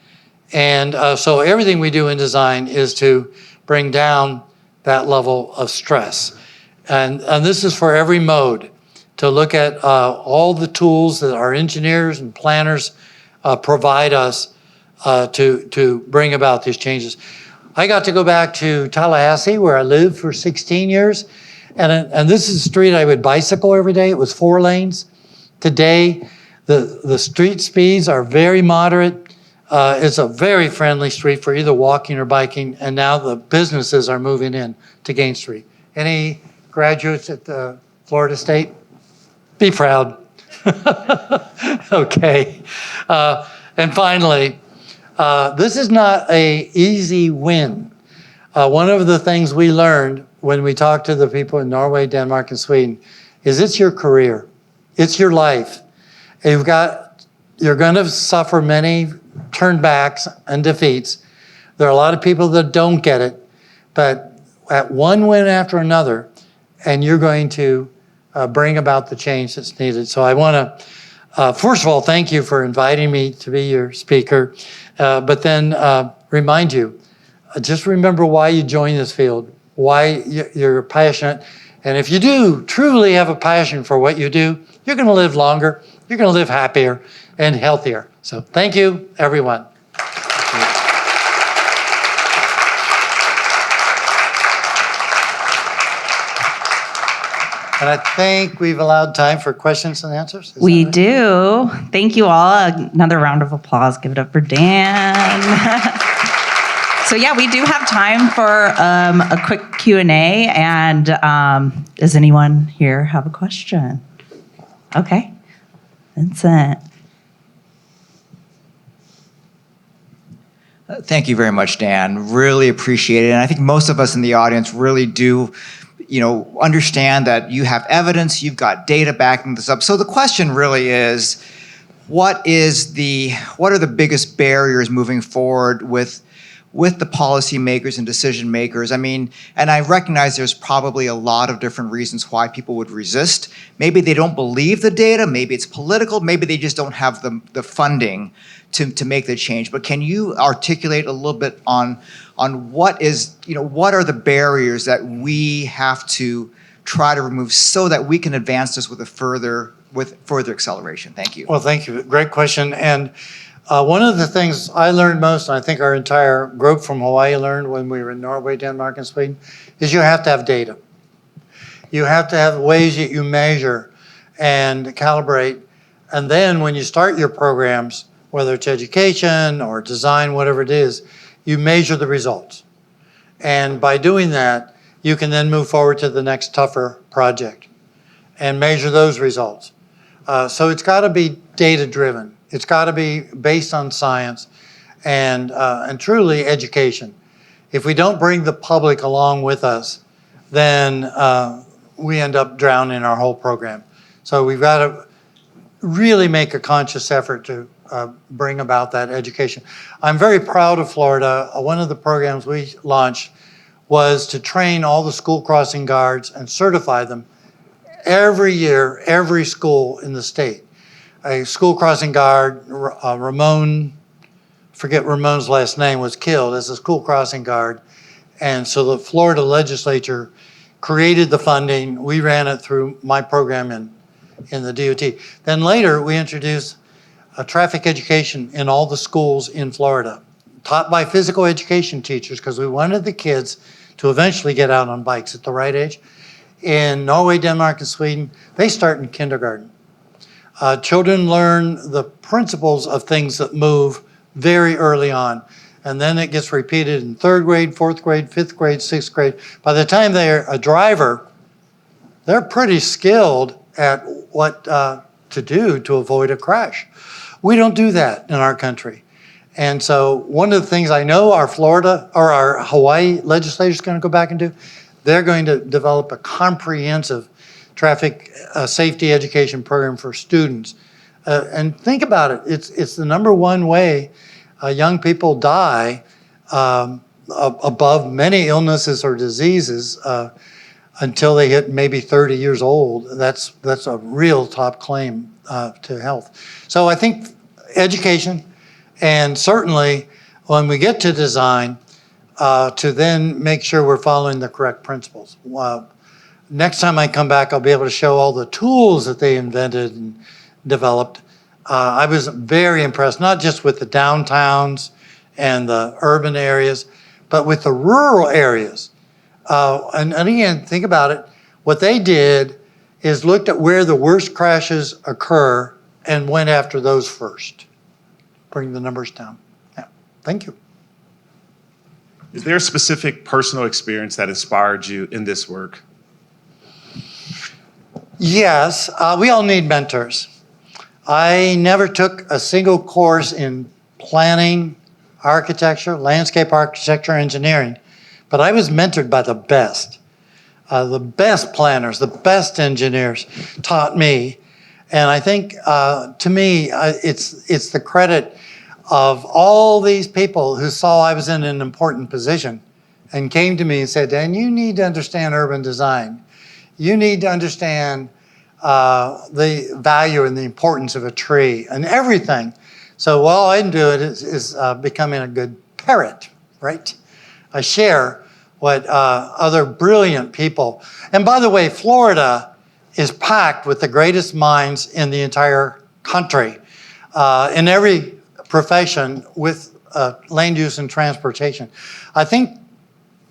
And so everything we do in design is to bring down that level of stress. And this is for every mode, to look at all the tools that our engineers and planners provide us to bring about these changes. I got to go back to Tallahassee, where I lived for 16 years. And this is a street I would bicycle every day. It was 4 lanes. Today, the street speeds are very moderate. It's a very friendly street for either walking or biking. And now the businesses are moving in to Gain Street. Any graduates at Florida State? Be proud. Okay. And finally, this is not an easy win. One of the things we learned when we talked to the people in Norway, Denmark, and Sweden is it's your career. It's your life. You're going to suffer many turnbacks and defeats. There are a lot of people that don't get it, but at one win after another, and you're going to bring about the change that's needed. So I want to, first of all, thank you for inviting me to be your speaker, but then remind you, just remember why you joined this field, why you're passionate. And if you do truly have a passion for what you do, you're going to live longer, you're going to live happier and healthier. So thank you, everyone. And I think we've allowed time for questions and answers.
We do. Thank you all. Another round of applause. Give it up for Dan. So yeah, we do have time for a quick Q&A. And does anyone here have a question? Okay. Vincent.
Thank you very much, Dan. Really appreciate it. And I think most of us in the audience really do, understand that you have evidence, you've got data backing this up. So the question really is, what are the biggest barriers moving forward with the policymakers and decision makers? I mean, and I recognize there's probably a lot of different reasons why people would resist. Maybe they don't believe the data, maybe it's political, maybe they just don't have the funding to make the change. But can you articulate a little bit on what are the barriers that we have to try to remove so that we can advance this with further acceleration? Thank you.
Well, thank you. Great question. And one of the things I learned most, and I think our entire group from Hawaii learned when we were in Norway, Denmark, and Sweden, is you have to have data. You have to have ways that you measure and calibrate. And then when you start your programs, whether it's education or design, whatever it is, you measure the results. And by doing that, you can then move forward to the next tougher project and measure those results. So it's got to be data-driven. It's got to be based on science and truly education. If we don't bring the public along with us, then we end up drowning our whole program. So we've got to really make a conscious effort to bring about that education. I'm very proud of Florida. One of the programs we launched was to train all the school crossing guards and certify them every year, every school in the state. A school crossing guard, Ramon, forget Ramon's last name, was killed as a school crossing guard. And so the Florida legislature created the funding. We ran it through my program in the DOT. Then later we introduced traffic education in all the schools in Florida, taught by physical education teachers, because we wanted the kids to eventually get out on bikes at the right age. In Norway, Denmark, and Sweden, they start in kindergarten. Children learn the principles of things that move very early on. And then it gets repeated in 3rd grade, 4th grade, 5th grade, 6th grade. By the time they're a driver, they're pretty skilled at what to do to avoid a crash. We don't do that in our country. And so one of the things I know our Florida or our Hawaii legislature is going to go back and do, they're going to develop a comprehensive traffic safety education program for students. And think about it, it's the number one way young people die above many illnesses or diseases until they hit maybe 30 years old. That's a real top claim to health. So I think education, and certainly when we get to design, to then make sure we're following the correct principles. Next time I come back, I'll be able to show all the tools that they invented and developed. I was very impressed, not just with the downtowns and the urban areas, but with the rural areas. And again, think about it. What they did is looked at where the worst crashes occur and went after those first. Bring the numbers down. Yeah, thank you.
Is there a specific personal experience that inspired you in this work?
Yes, we all need mentors. I never took a single course in planning, architecture, landscape architecture, engineering, but I was mentored by the best. The best planners, the best engineers taught me. And I think, to me, it's the credit of all these people who saw I was in an important position and came to me and said, Dan, you need to understand urban design. You need to understand the value and the importance of a tree and everything. So all I can do is becoming a good parrot, right? I share what other brilliant people. And by the way, Florida is packed with the greatest minds in the entire country, in every profession with land use and transportation. I think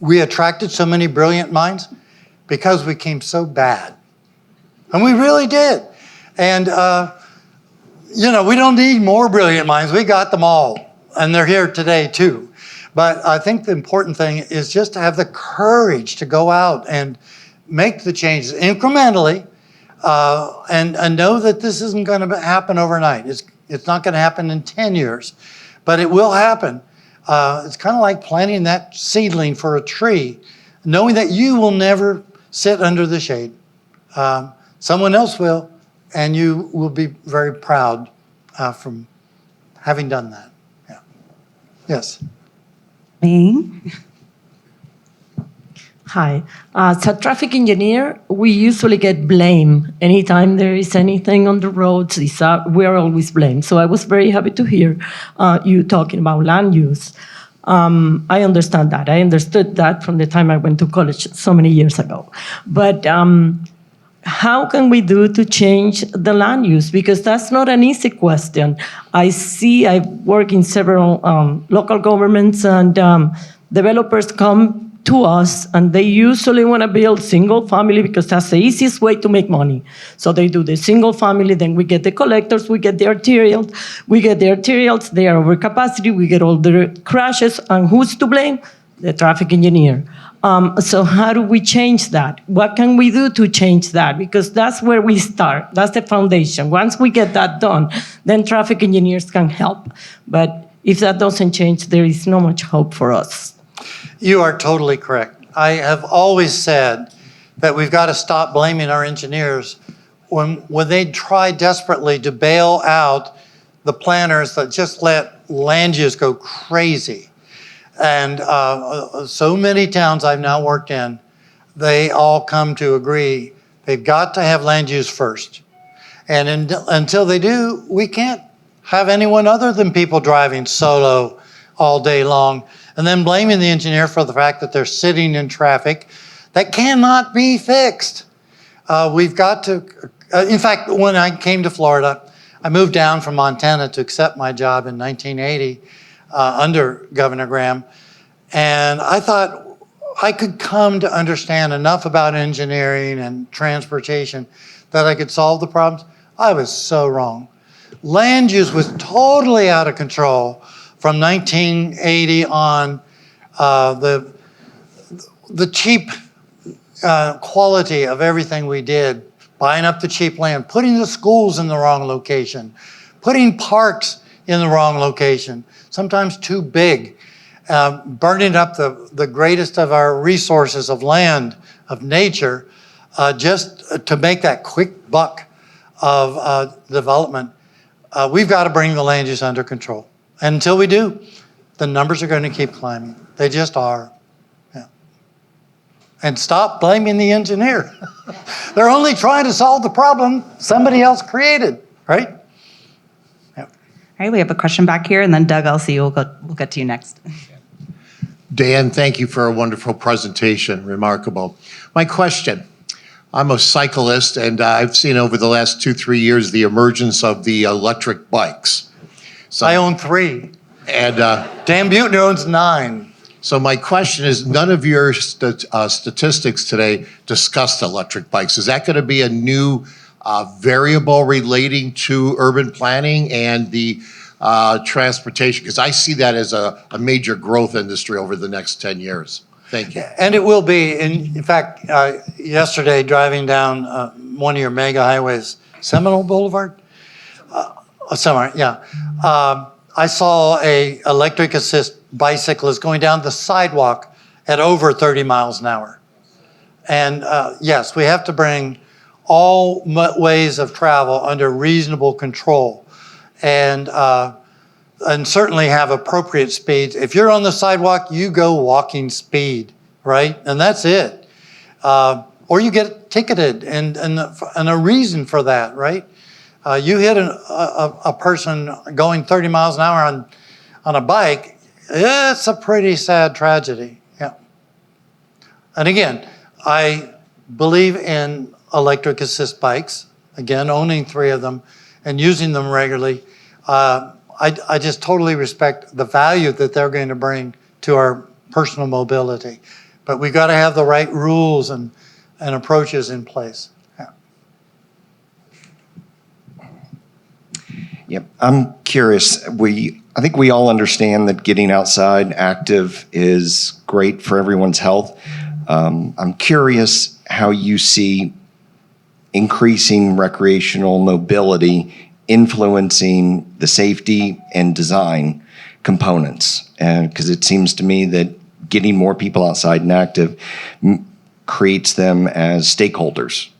we attracted so many brilliant minds because we came so bad. And we really did. And, we don't need more brilliant minds. We got them all. And they're here today, too. But I think the important thing is just to have the courage to go out and make the changes incrementally and know that this isn't going to happen overnight. It's not going to happen in 10 years, but it will happen. It's kind of like planting that seedling for a tree, knowing that you will never sit under the shade. Someone else will, and you will be very proud from having done that. Yeah. Yes.
Me?
Hi. As a traffic engineer, we usually get blamed. Anytime there is anything on the roads, we're always blamed. So I was very happy to hear you talking about land use. I understand that. I understood that from the time I went to college so many years ago. But how can we do to change the land use? Because that's not an easy question. I work in several local governments, and developers come to us, and they usually want to build single family because that's the easiest way to make money. So they do the single family, then we get the collectors, we get the arterials, they are over capacity, we get all the crashes, and who's to blame? The traffic engineer. So how do we change that? What can we do to change that? Because that's where we start. That's the foundation. Once we get that done, then traffic engineers can help. But if that doesn't change, there is no much hope for us.
You are totally correct. I have always said that we've got to stop blaming our engineers when they try desperately to bail out the planners that just let land use go crazy. And so many towns I've now worked in, they all come to agree they've got to have land use first. And until they do, we can't have anyone other than people driving solo all day long and then blaming the engineer for the fact that they're sitting in traffic. That cannot be fixed. We've got to, in fact, when I came to Florida, I moved down from Montana to accept my job in 1980 under Governor Graham. And I thought I could come to understand enough about engineering and transportation that I could solve the problems. I was so wrong. Land use was totally out of control from 1980 on. The cheap quality of everything we did, buying up the cheap land, putting the schools in the wrong location, putting parks in the wrong location, sometimes too big, burning up the greatest of our resources of land, of nature, just to make that quick buck of development. We've got to bring the land use under control. And until we do, the numbers are going to keep climbing. They just are. Yeah. And stop blaming the engineer. They're only trying to solve the problem somebody else created, right? Yeah.
All right, we have a question back here, and then Doug, I'll see you. We'll get to you next.
Dan, thank you for a wonderful presentation. Remarkable. My question, I'm a cyclist, and I've seen over the last 2-3 years the emergence of the electric bikes. So,
I own 3.
and
Dan Buettner owns 9.
so my question is, none of your statistics today discussed electric bikes. Is that going to be a new variable relating to urban planning and the transportation? Because I see that as a major growth industry over the next 10 years. Thank you.
And it will be. In fact, yesterday driving down one of your mega highways, Seminole Boulevard? Somewhere, yeah. I saw a electric assist bicyclist going down the sidewalk at over 30 miles an hour. And yes, we have to bring all ways of travel under reasonable control, and certainly have appropriate speeds. If you're on the sidewalk, you go walking speed, right? And that's it. Or you get ticketed, and a reason for that, right? You hit a person going 30 miles an hour on a bike, it's a pretty sad tragedy. Yeah. And again, I believe in electric assist bikes, again, owning 3 of them and using them regularly. I just totally respect the value that they're going to bring to our personal mobility. But we've got to have the right rules and approaches in place. Yeah.
Yep, I'm curious. I think we all understand that getting outside active is great for everyone's health. I'm curious how you see increasing recreational mobility influencing the safety and design components. Because it seems to me that getting more people outside and active creates them as stakeholders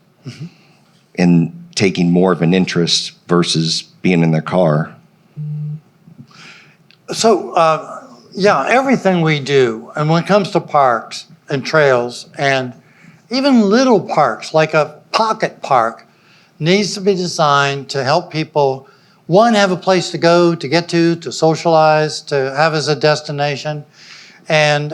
in taking more of an interest versus being in their car.
So, yeah, everything we do, and when it comes to parks and trails, and even little parks like a pocket park, needs to be designed to help people, one, have a place to go, to get to socialize, to have as a destination, and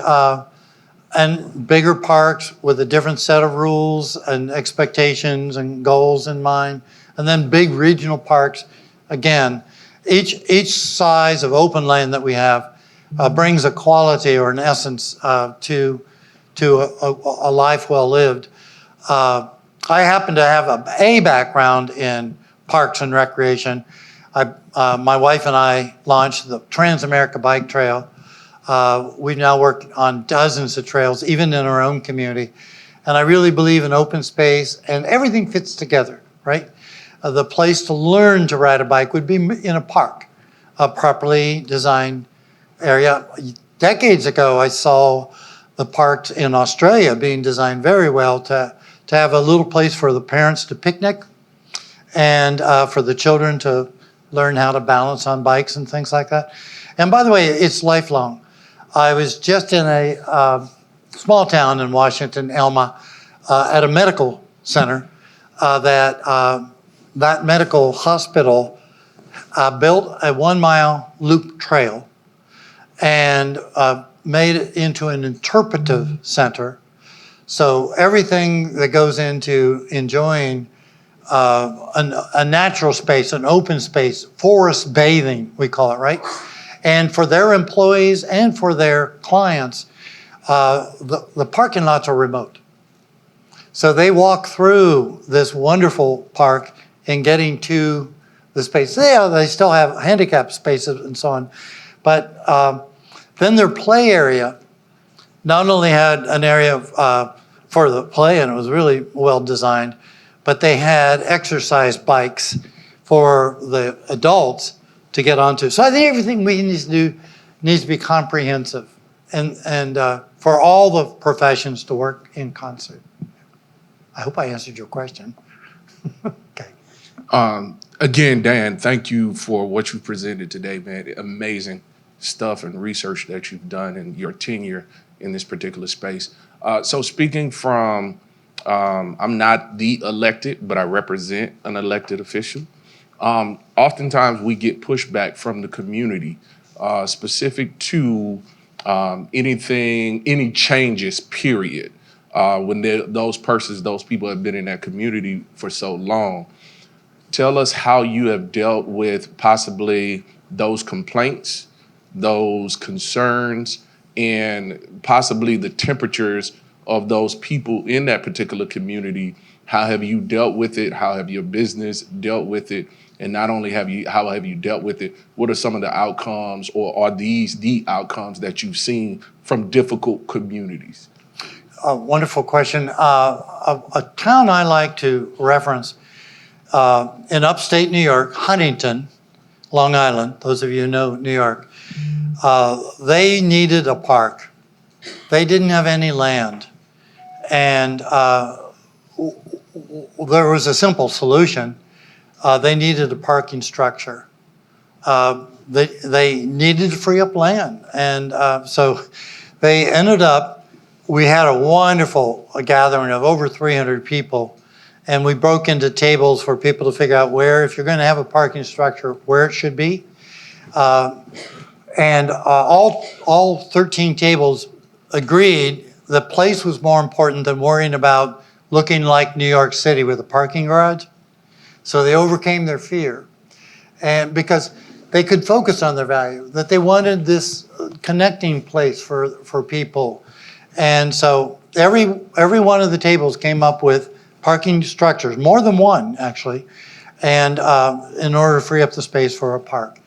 bigger parks with a different set of rules and expectations and goals in mind, and then big regional parks. Again, each size of open land that we have brings a quality or an essence to a life well lived. I happen to have a background in parks and recreation. My wife and I launched the Trans-America Bike Trail. We've now worked on dozens of trails, even in our own community. And I really believe in open space, and everything fits together, right? The place to learn to ride a bike would be in a park, a properly designed area. Decades ago, I saw the parks in Australia being designed very well to have a little place for the parents to picnic and for the children to learn how to balance on bikes and things like that. And by the way, it's lifelong. I was just in a small town in Washington, Elma, at a medical center that medical hospital built a 1-mile loop trail and made it into an interpretive center. So everything that goes into enjoying a natural space, an open space, forest bathing, we call it, right? And for their employees and for their clients, the parking lots are remote. So they walk through this wonderful park and getting to the space. Yeah, they still have handicap spaces and so on. But then their play area not only had an area for the play, and it was really well designed, but they had exercise bikes for the adults to get onto. So I think everything we need to do needs to be comprehensive and for all the professions to work in concert. I hope I answered your question. Okay.
Again, Dan, thank you for what you presented today, man. Amazing stuff and research that you've done in your tenure in this particular space. So speaking from, I'm not the elected, but I represent an elected official. Oftentimes we get pushback from the community specific to any changes, period. When those people have been in that community for so long. Tell us how you have dealt with possibly those complaints, those concerns, and possibly the temperatures of those people in that particular community. How have you dealt with it? How have your business dealt with it? And not only how have you dealt with it, what are some of the outcomes, or are these the outcomes that you've seen from difficult communities?
A wonderful question. A town I like to reference in upstate New York, Huntington, Long Island, those of you who know New York, they needed a park. They didn't have any land. And there was a simple solution. They needed a parking structure. They needed to free up land. And so they ended up, we had a wonderful gathering of over 300 people. And we broke into tables for people to figure out where, if you're going to have a parking structure, where it should be. And all 13 tables agreed the place was more important than worrying about looking like New York City with a parking garage. So they overcame their fear. And because they could focus on their value, that they wanted this connecting place for people. And so every one of the tables came up with parking structures, more than one actually, and in order to free up the space for a park.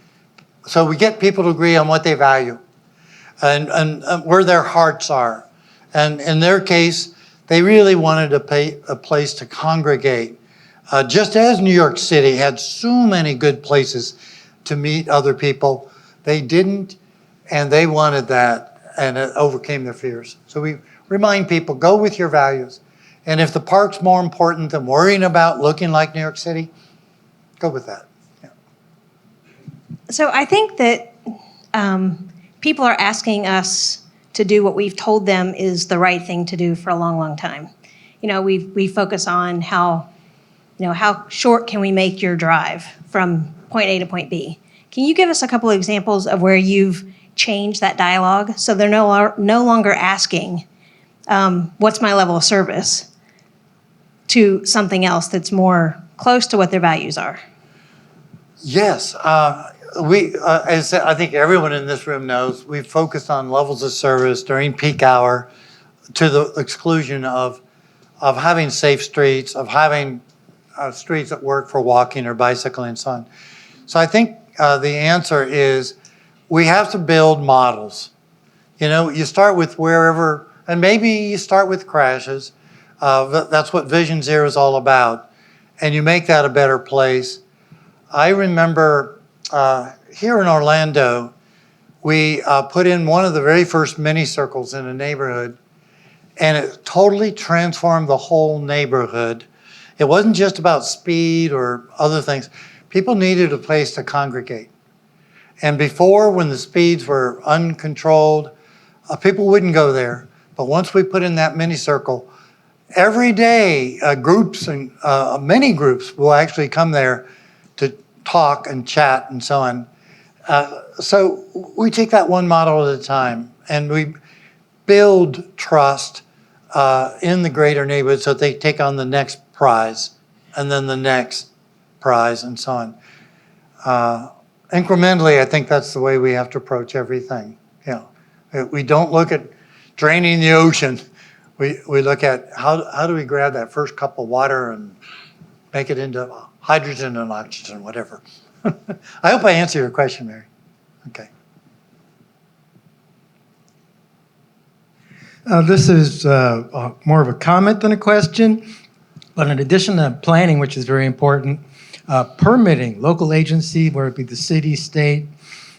So we get people to agree on what they value and where their hearts are. And in their case, they really wanted a place to congregate. Just as New York City had so many good places to meet other people, they didn't, and they wanted that, and it overcame their fears. So we remind people, go with your values. And if the park's more important than worrying about looking like New York City, go with that. Yeah.
So I think that people are asking us to do what we've told them is the right thing to do for a long, long time. You know, we focus on how short can we make your drive from point A to point B. Can you give us a couple of examples of where you've changed that dialogue so they're no longer asking, what's my level of service, to something else that's more close to what their values are?
Yes. As I think everyone in this room knows, we've focused on levels of service during peak hour to the exclusion of having safe streets, of having streets that work for walking or bicycling and so on. So I think the answer is we have to build models. You know, you start with wherever, and maybe you start with crashes. That's what Vision Zero is all about. And you make that a better place. I remember here in Orlando, we put in one of the very first mini circles in a neighborhood, and it totally transformed the whole neighborhood. It wasn't just about speed or other things. People needed a place to congregate. And before, when the speeds were uncontrolled, people wouldn't go there. But once we put in that mini circle, every day, groups and many groups will actually come there to talk and chat and so on. So we take that one model at a time, and we build trust in the greater neighborhood so they take on the next prize and then the next prize and so on. Incrementally, I think that's the way we have to approach everything. You know, we don't look at draining the ocean. We look at how do we grab that first cup of water and make it into hydrogen and oxygen, whatever. I hope I answered your question, Mary. Okay.
This is more of a comment than a question, but in addition to planning, which is very important, Permitting, local agency, whether it be the city, state,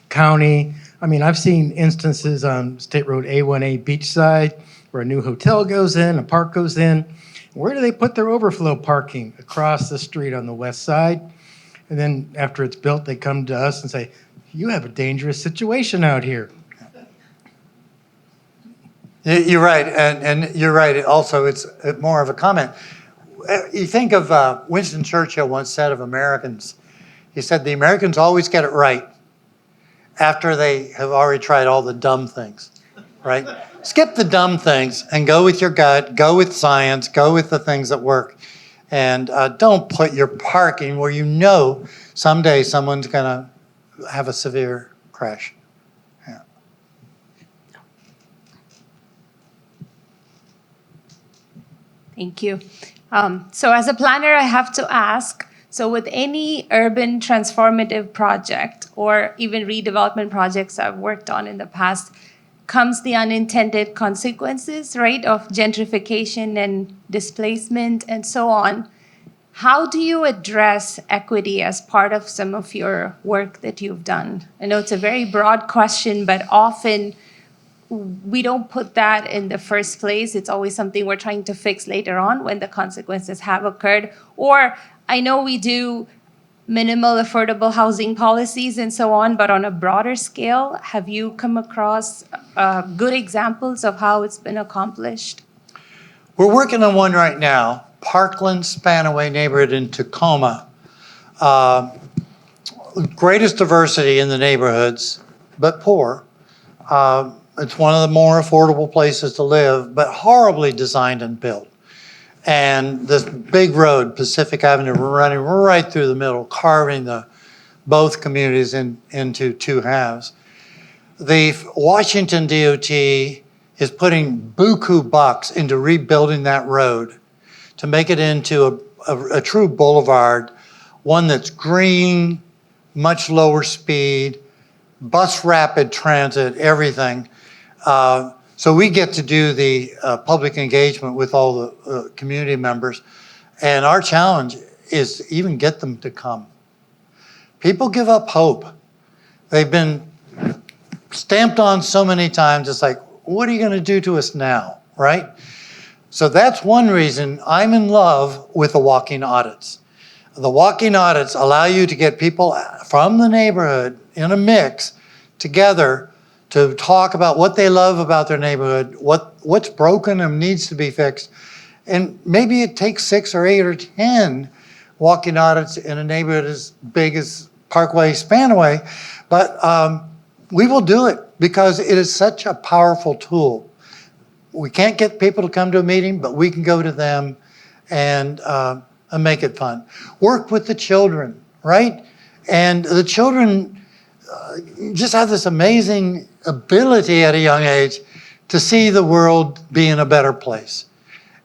county. I mean, I've seen instances on State Road A1A Beachside where a new hotel goes in, a park goes in. Where do they put their overflow parking? Across the street on the west side. And then after it's built, they come to us and say, you have a dangerous situation out here.
You're right, and you're right. Also, it's more of a comment. You think of Winston Churchill once said of Americans, he said, the Americans always get it right after they have already tried all the dumb things, right? Skip the dumb things and go with your gut, go with science, go with the things that work. And don't put your parking where you know someday someone's going to have a severe crash. Yeah.
Thank you. So as a planner, I have to ask, so with any urban transformative project or even redevelopment projects I've worked on in the past, comes the unintended consequences, right, of gentrification and displacement and so on. How do you address equity as part of some of your work that you've done? I know it's a very broad question, but often we don't put that in the first place. It's always something we're trying to fix later on when the consequences have occurred. Or I know we do minimal affordable housing policies and so on, but on a broader scale, have you come across good examples of how it's been accomplished?
We're working on one right now, Parkland Spanaway neighborhood in Tacoma. Greatest diversity in the neighborhoods, but poor. It's one of the more affordable places to live, but horribly designed and built. And this big road, Pacific Avenue, running right through the middle, carving both communities into two halves. The Washington DOT is putting buku bucks into rebuilding that road to make it into a true boulevard, one that's green, much lower speed, bus rapid transit, everything. So we get to do the public engagement with all the community members. And our challenge is to even get them to come. People give up hope. They've been stamped on so many times. It's like, what are you going to do to us now, right? So that's one reason I'm in love with the walking audits. The walking audits allow you to get people from the neighborhood in a mix together to talk about what they love about their neighborhood, what's broken and needs to be fixed. And maybe it takes 6 or 8 or 10 walking audits in a neighborhood as big as Parkway Spanaway, but we will do it because it is such a powerful tool. We can't get people to come to a meeting, but we can go to them and make it fun. Work with the children, right? And the children just have this amazing ability at a young age to see the world being a better place.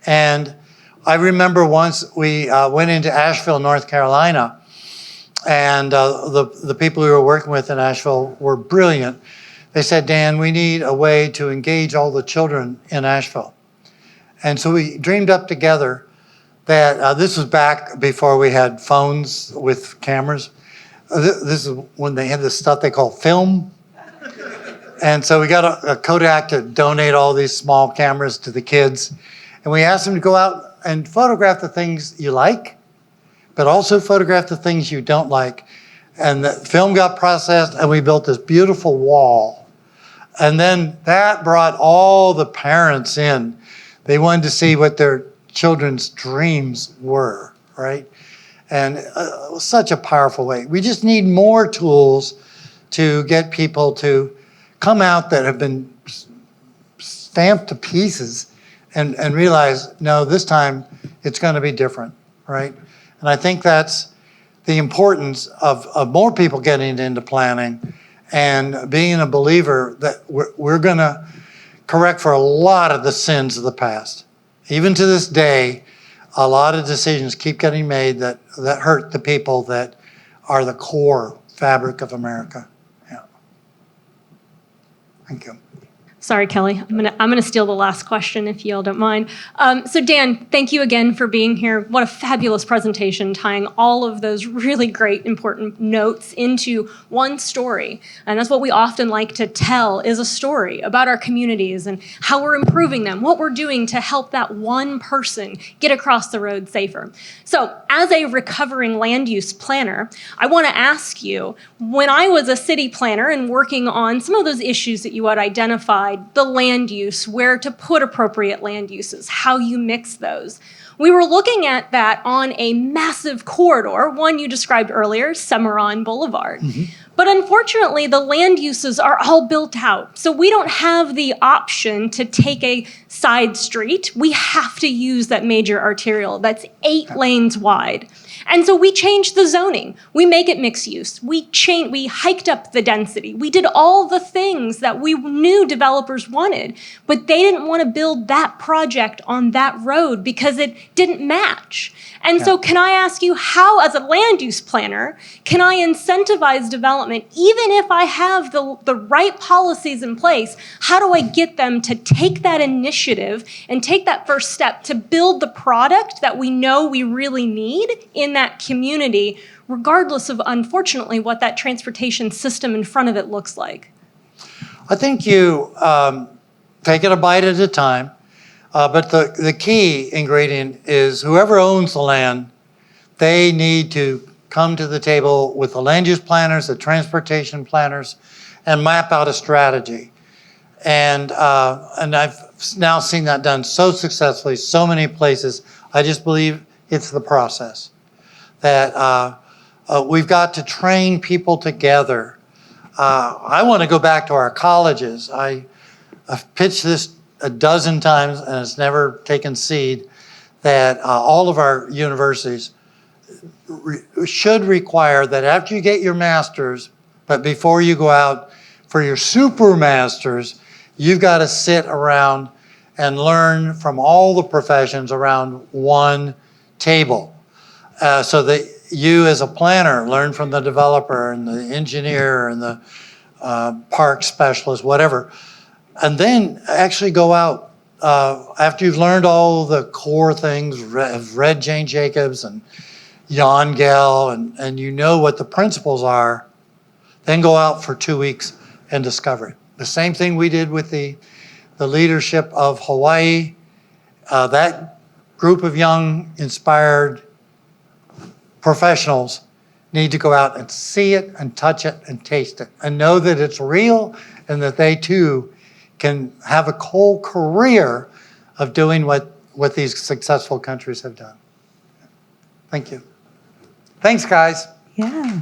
And I remember once we went into Asheville, North Carolina, and the people we were working with in Asheville were brilliant. They said, Dan, we need a way to engage all the children in Asheville. And so we dreamed up together that this was back before we had phones with cameras. This is when they had this stuff they call film. And so we got a Kodak to donate all these small cameras to the kids. And we asked them to go out and photograph the things you like, but also photograph the things you don't like. And the film got processed and we built this beautiful wall. And then that brought all the parents in. They wanted to see what their children's dreams were, right? And it was such a powerful way. We just need more tools to get people to come out that have been stamped to pieces and realize, no, this time it's going to be different, right? And I think that's the importance of more people getting into planning and being a believer that we're going to correct for a lot of the sins of the past. Even to this day, a lot of decisions keep getting made that hurt the people that are the core fabric of America. Yeah. Thank you.
Sorry, Kelly. I'm gonna steal the last question if you all don't mind. So Dan, thank you again for being here. What a fabulous presentation, tying all of those really great, important notes into one story. And that's what we often like to tell, is a story about our communities and how we're improving them, what we're doing to help that one person get across the road safer. So as a recovering land use planner, I want to ask you, when I was a city planner and working on some of those issues that you had identified, the land use, where to put appropriate land uses, how you mix those. We were looking at that on a massive corridor, one you described earlier, Cimarron Boulevard. But unfortunately, the land uses are all built out. So we don't have the option to take a side street. We have to use that major arterial that's 8 lanes wide. And so we changed the zoning. We make it mixed use. We hiked up the density. We did all the things that we knew developers wanted, but they didn't want to build that project on that road because it didn't match. And so can I ask you, how, as a land use planner, can I incentivize development, even if I have the right policies in place? How do I get them to take that initiative and take that first step to build the product that we know we really need in that community, regardless of, unfortunately, what that transportation system in front of it looks like?
I think you take it a bite at a time. But the key ingredient is whoever owns the land, they need to come to the table with the land use planners, the transportation planners, and map out a strategy. And I've now seen that done so successfully, so many places. I just believe it's the process that we've got to train people together. I want to go back to our colleges. I've pitched this a dozen times, and it's never taken seed, that all of our universities should require that after you get your master's, but before you go out for your super master's, you've got to sit around and learn from all the professions around one table. So that you as a planner learn from the developer and the engineer and the park specialist, whatever. And then actually go out after you've learned all the core things, have read Jane Jacobs and Jan Gehl, and you know what the principles are, then go out for 2 weeks and discover it. The same thing we did with the leadership of Hawaii. That group of young, inspired professionals need to go out and see it and touch it and taste it and know that it's real and that they too can have a whole career of doing what these successful countries have done. Thank you. Thanks, guys.
Yeah.